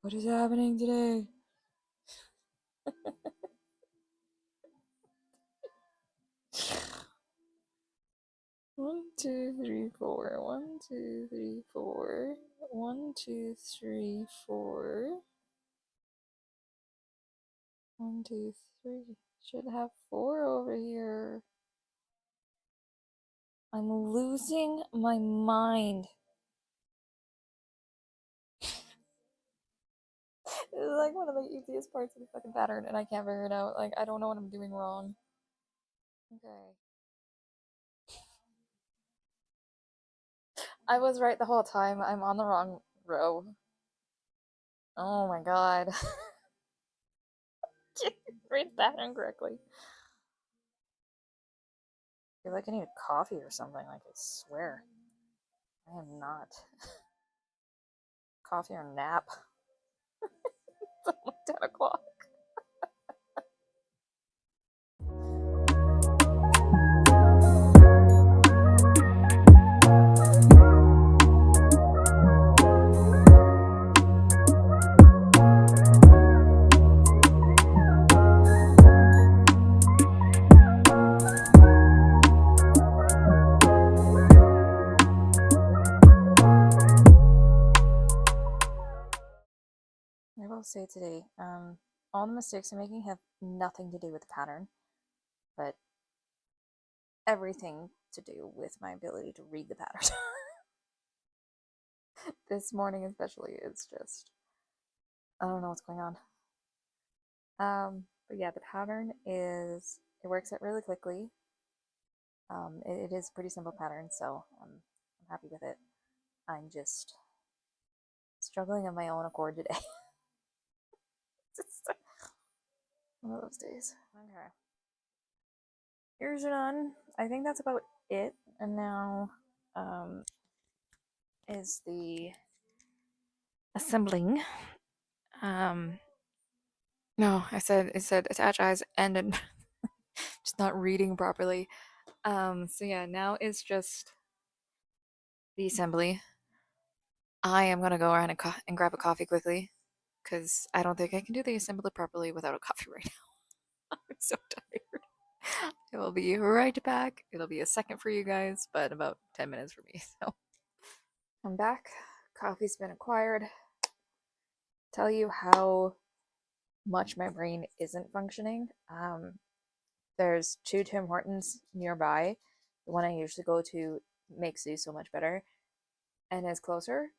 What is happening today? 1, 2, 3, 4. 1, 2, 3, 4. 1, 2, 3, 4. 1, 2, 3. Should have 4 over here. I'm losing my mind. This is like one of the easiest parts of the fucking pattern, and I can't figure it out. Like, I don't know what I'm doing wrong. Okay. I was right the whole time. I'm on the wrong row. Oh my god. Can't read the pattern correctly. I feel like I need a coffee or something, like I swear. I am not. Coffee or nap. It's like 10 o'clock. I will say today, all the mistakes I'm making have nothing to do with the pattern, but everything to do with my ability to read the pattern. This morning especially is just, I don't know what's going on. But yeah, the pattern is, it works out really quickly. It is a pretty simple pattern, so I'm happy with it. I'm just struggling of my own accord today. It's one of those days. Okay. Yours are done. I think that's about it. And now is the assembling. No, it said attach eyes and just not reading properly. So yeah, now it's just the assembly. I am gonna go around and grab a coffee quickly because I don't think I can do the assembly properly without a coffee right now. I'm so tired. I will be right back. It'll be a second for you guys, but about 10 minutes for me. So I'm back. Coffee's been acquired. Tell you how much my brain isn't functioning. There's 2 Tim Hortons nearby. The one I usually go to makes these so much better and is closer.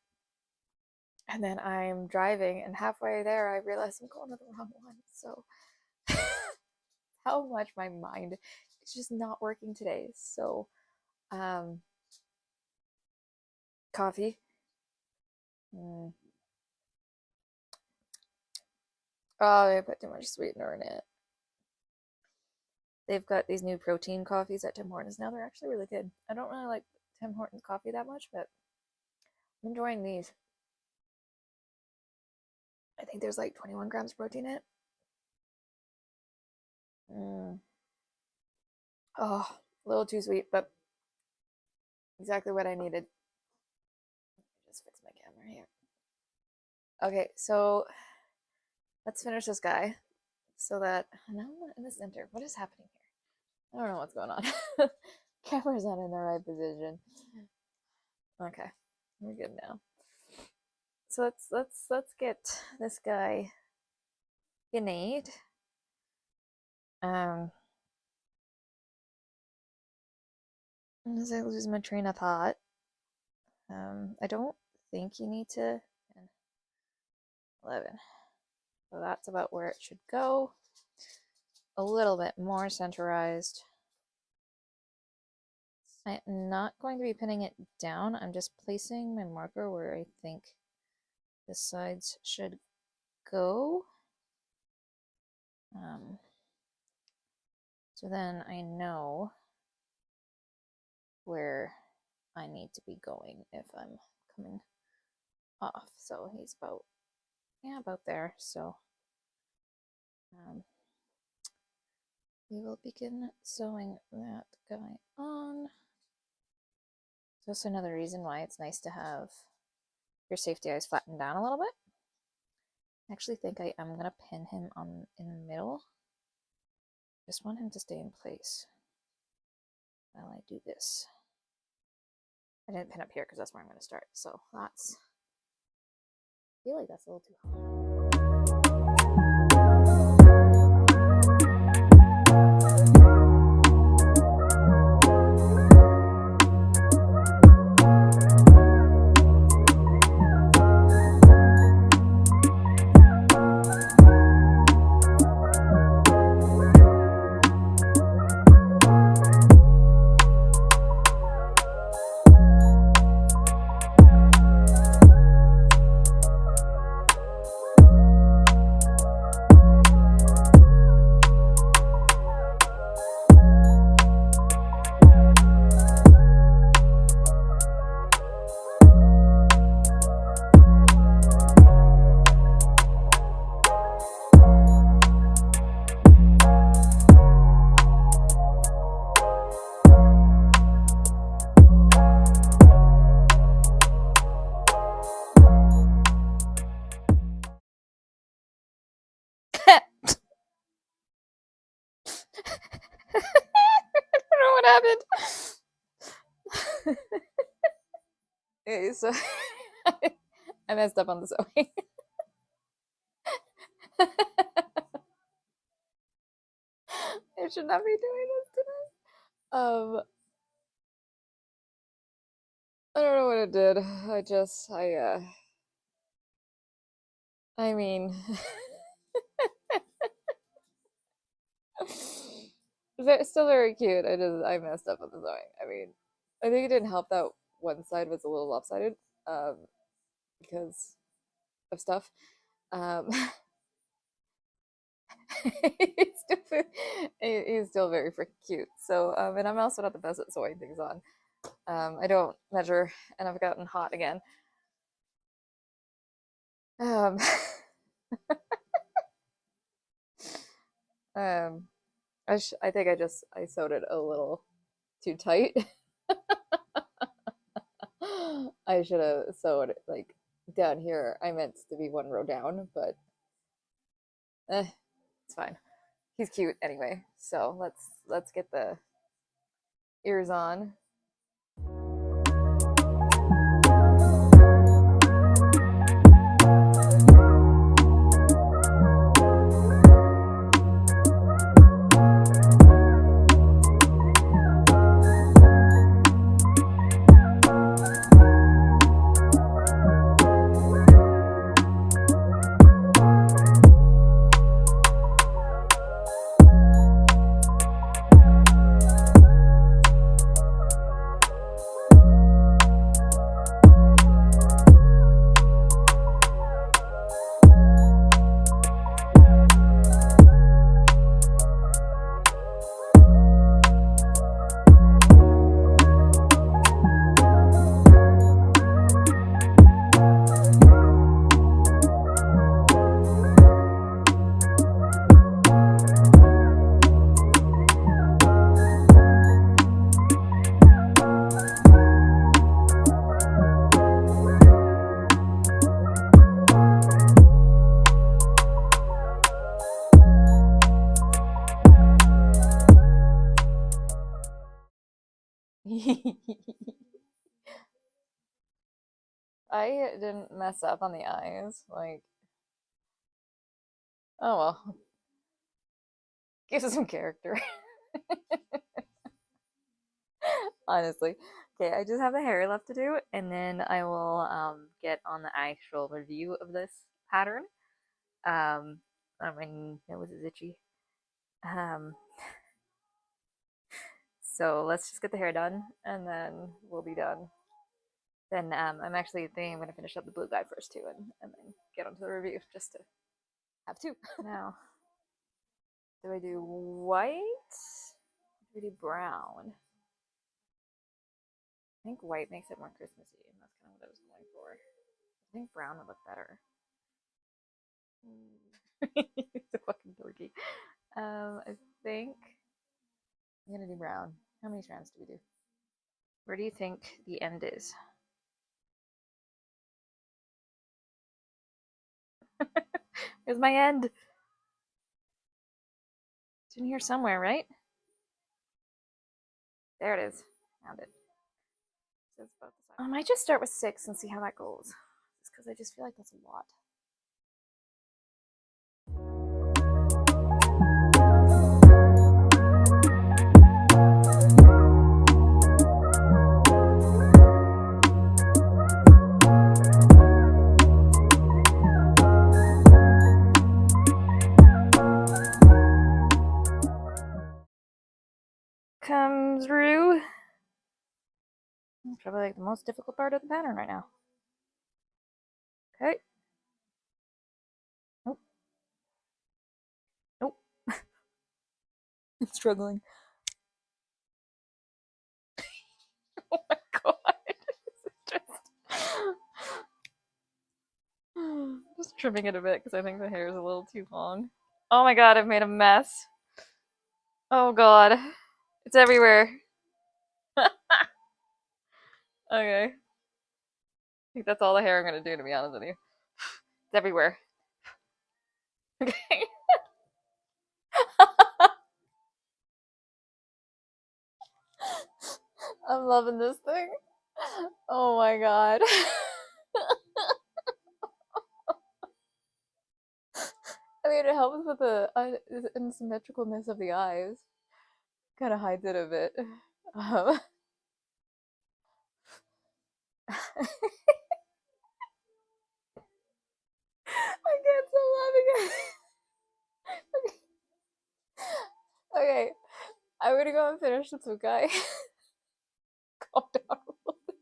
And then I'm driving, and halfway there, I realize I'm going to the wrong one. So, how much my mind is just not working today. So, um, coffee. Mm. Oh, they put too much sweetener in it. They've got these new protein coffees at Tim Hortons now. They're actually really good. I don't really like Tim Hortons coffee that much, but I'm enjoying these. I think there's like 21 grams of protein in it. Mm. Oh, a little too sweet, but exactly what I needed. Just fix my camera here. Okay, so let's finish this guy so that now I'm not in the center. What is happening here? I don't know what's going on. Camera's not in the right position. Okay, we're good now. So let's get this guy innate. As I lose my train of thought, I don't think you need to. 11. So that's about where it should go. A little bit more centralized. I'm not going to be pinning it down. I'm just placing my marker where I think the sides should go. So then I know where I need to be going if I'm coming off. So he's about there. So we will begin sewing that guy on. It's also another reason why it's nice to have your safety eyes flattened down a little bit. I actually think I am going to pin him on in the middle. Just want him to stay in place while I do this. I didn't pin up here because that's where I'm going to start. So that's, I feel like that's a little too high. What happened? Okay, so I messed up on the sewing. I should not be doing this today. I don't know what it did. I mean, still very cute. I messed up on the sewing. I mean, I think it didn't help that one side was a little lopsided, um, because of stuff. Um, he's still very freaking cute. So, and I'm also not the best at sewing things on. I don't measure, and I've gotten hot again. Um, um, I think I sewed it a little too tight. I should have sewed it like down here. I meant to be one row down, but it's fine. He's cute anyway. So let's get the ears on. I didn't mess up on the eyes. Like, oh well, gives it some character. Honestly. Okay, I just have the hair left to do, and then I will get on the actual review of this pattern. My nose is itchy. Um, so let's just get the hair done, and then we'll be done. Then I'm actually thinking I'm going to finish up the blue guy first too, and then get onto the review just to have two. Now, do I do white? Do I do brown? I think white makes it more Christmassy, and that's kind of what I was going for. I think brown would look better. It's a fucking dorky. I think I'm gonna do brown. How many strands do we do? Where do you think the end is? Where's my end? It's in here somewhere, right? There it is. Found it. I might just start with 6 and see how that goes. Just because I just feel like that's a lot. Comes through. Probably like the most difficult part of the pattern right now. Okay. Nope. Nope. I'm struggling. Oh my god. Just trimming it a bit because I think the hair is a little too long. Oh my god, I've made a mess. Oh god. It's everywhere. Okay. I think that's all the hair I'm gonna do, to be honest with you. It's everywhere. Okay. I'm loving this thing. Oh my god. I mean, it helps with the unsymmetricalness of the eyes. Kind of hides it a bit. Um, I can't stop laughing. Okay, I'm gonna go and finish the Tsukai. Calm down a little bit.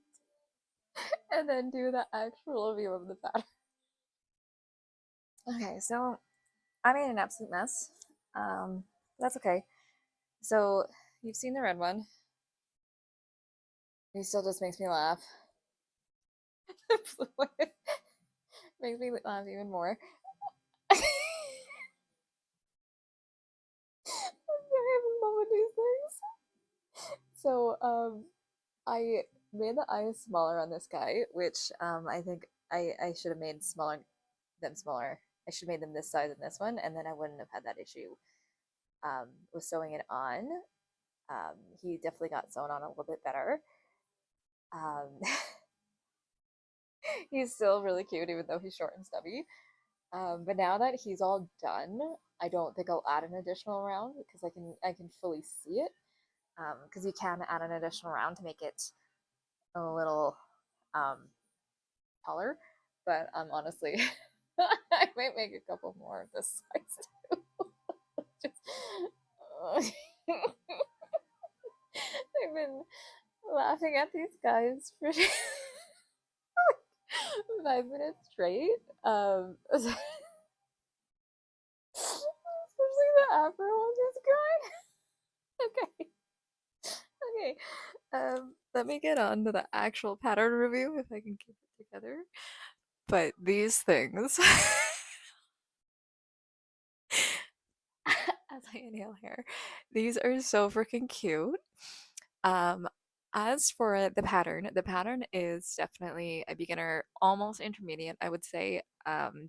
And then do the actual review of the pattern. Okay, so I made an absolute mess. That's okay. So you've seen the red one. He still just makes me laugh. Makes me laugh even more. I'm in love with these things. So I made the eyes smaller on this guy, which I think I should have made smaller. I should have made them this size in this one, and then I wouldn't have had that issue with sewing it on. He definitely got sewn on a little bit better. Um, he's still really cute, even though he's short and stubby. But now that he's all done, I don't think I'll add an additional round because I can fully see it. Because you can add an additional round to make it a little um, taller. But honestly, I might make a couple more of this size too. Just, I've been laughing at these guys for 5 minutes straight. Especially the afro on this guy. Okay. Okay. Let me get on to the actual pattern review if I can keep it together. But these things, as I inhale hair, these are so freaking cute. Um, as for the pattern is definitely a beginner, almost intermediate, I would say,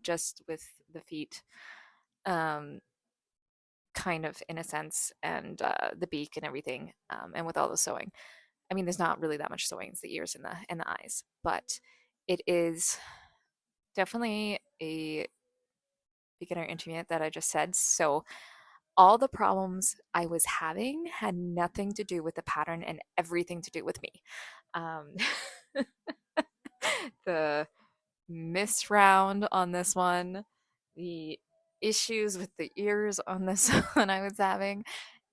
just with the feet, um, kind of in a sense, and the beak and everything, and with all the sewing. I mean, there's not really that much sewing; it's the ears and the eyes, but it is definitely a beginner intermediate that I just said. So all the problems I was having had nothing to do with the pattern and everything to do with me. Um, the miss round on this one, the issues with the ears on this one I was having,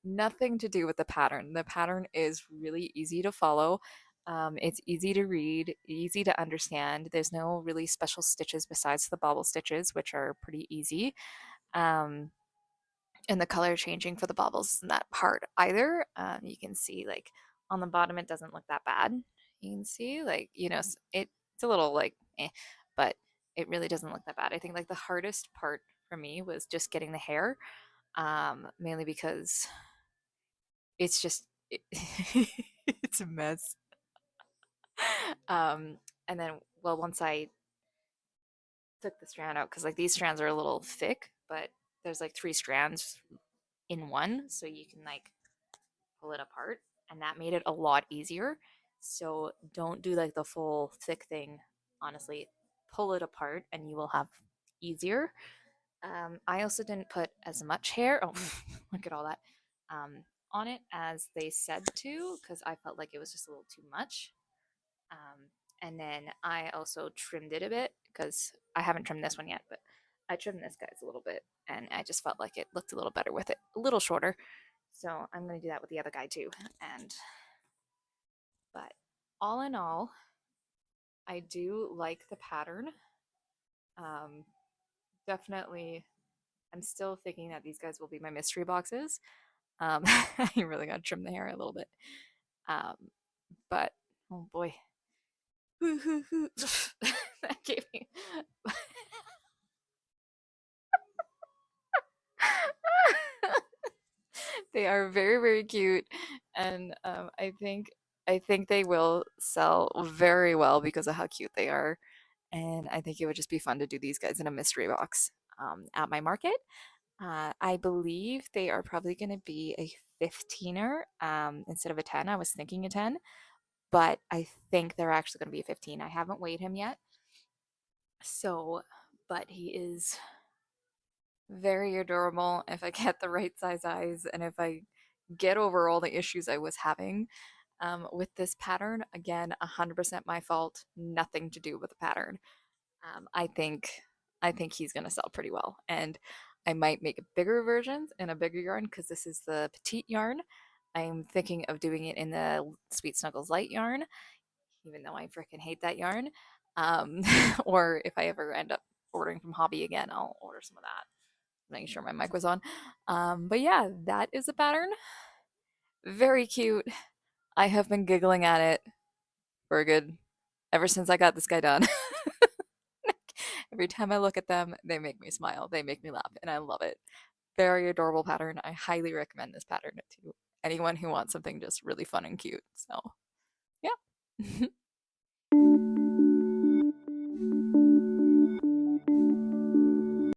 nothing to do with the pattern. The pattern is really easy to follow. It's easy to read, easy to understand. There's no really special stitches besides the bobble stitches, which are pretty easy. Um, and the color changing for the bobbles isn't that hard either. You can see like on the bottom, it doesn't look that bad. You can see like, it's a little like, but it really doesn't look that bad. I think like the hardest part for me was just getting the hair, mainly because it's just it's a mess. And then, well, once I took the strand out, because like these strands are a little thick, but there's like three strands in one, so you can like pull it apart, and that made it a lot easier. So don't do like the full thick thing. Honestly, pull it apart, and you will have easier. I also didn't put as much hair. Oh, look at all that on it as they said to, because I felt like it was just a little too much. And then I also trimmed it a bit because I haven't trimmed this one yet, but I trimmed this guy's a little bit, and I just felt like it looked a little better with it, a little shorter. So I'm gonna do that with the other guy too. And but all in all, I do like the pattern. Um, Definitely, I'm still thinking that these guys will be my mystery boxes. You really gotta trim the hair a little bit. Um, but oh boy, that gave me. They are very, very cute, and I think they will sell very well because of how cute they are. And I think it would just be fun to do these guys in a mystery box at my market. I believe they are probably going to be a 15er instead of a 10. I was thinking a 10, but I think they're actually going to be a 15. I haven't weighed him yet. So, but he is very adorable if I get the right size eyes and if I get over all the issues I was having with this pattern. Again, 100% my fault, nothing to do with the pattern. I think he's gonna sell pretty well, and I might make bigger versions in a bigger yarn because this is the petite yarn. I'm thinking of doing it in the Sweet Snuggles light yarn, even though I freaking hate that yarn. Um, or if I ever end up ordering from Hobby again, I'll order some of that. Making sure my mic was on. But yeah, that is a pattern. Very cute. I have been giggling at it for a good ever since I got this guy done. Every time I look at them, they make me smile. They make me laugh, and I love it. Very adorable pattern. I highly recommend this pattern to anyone who wants something just really fun and cute. So, yeah.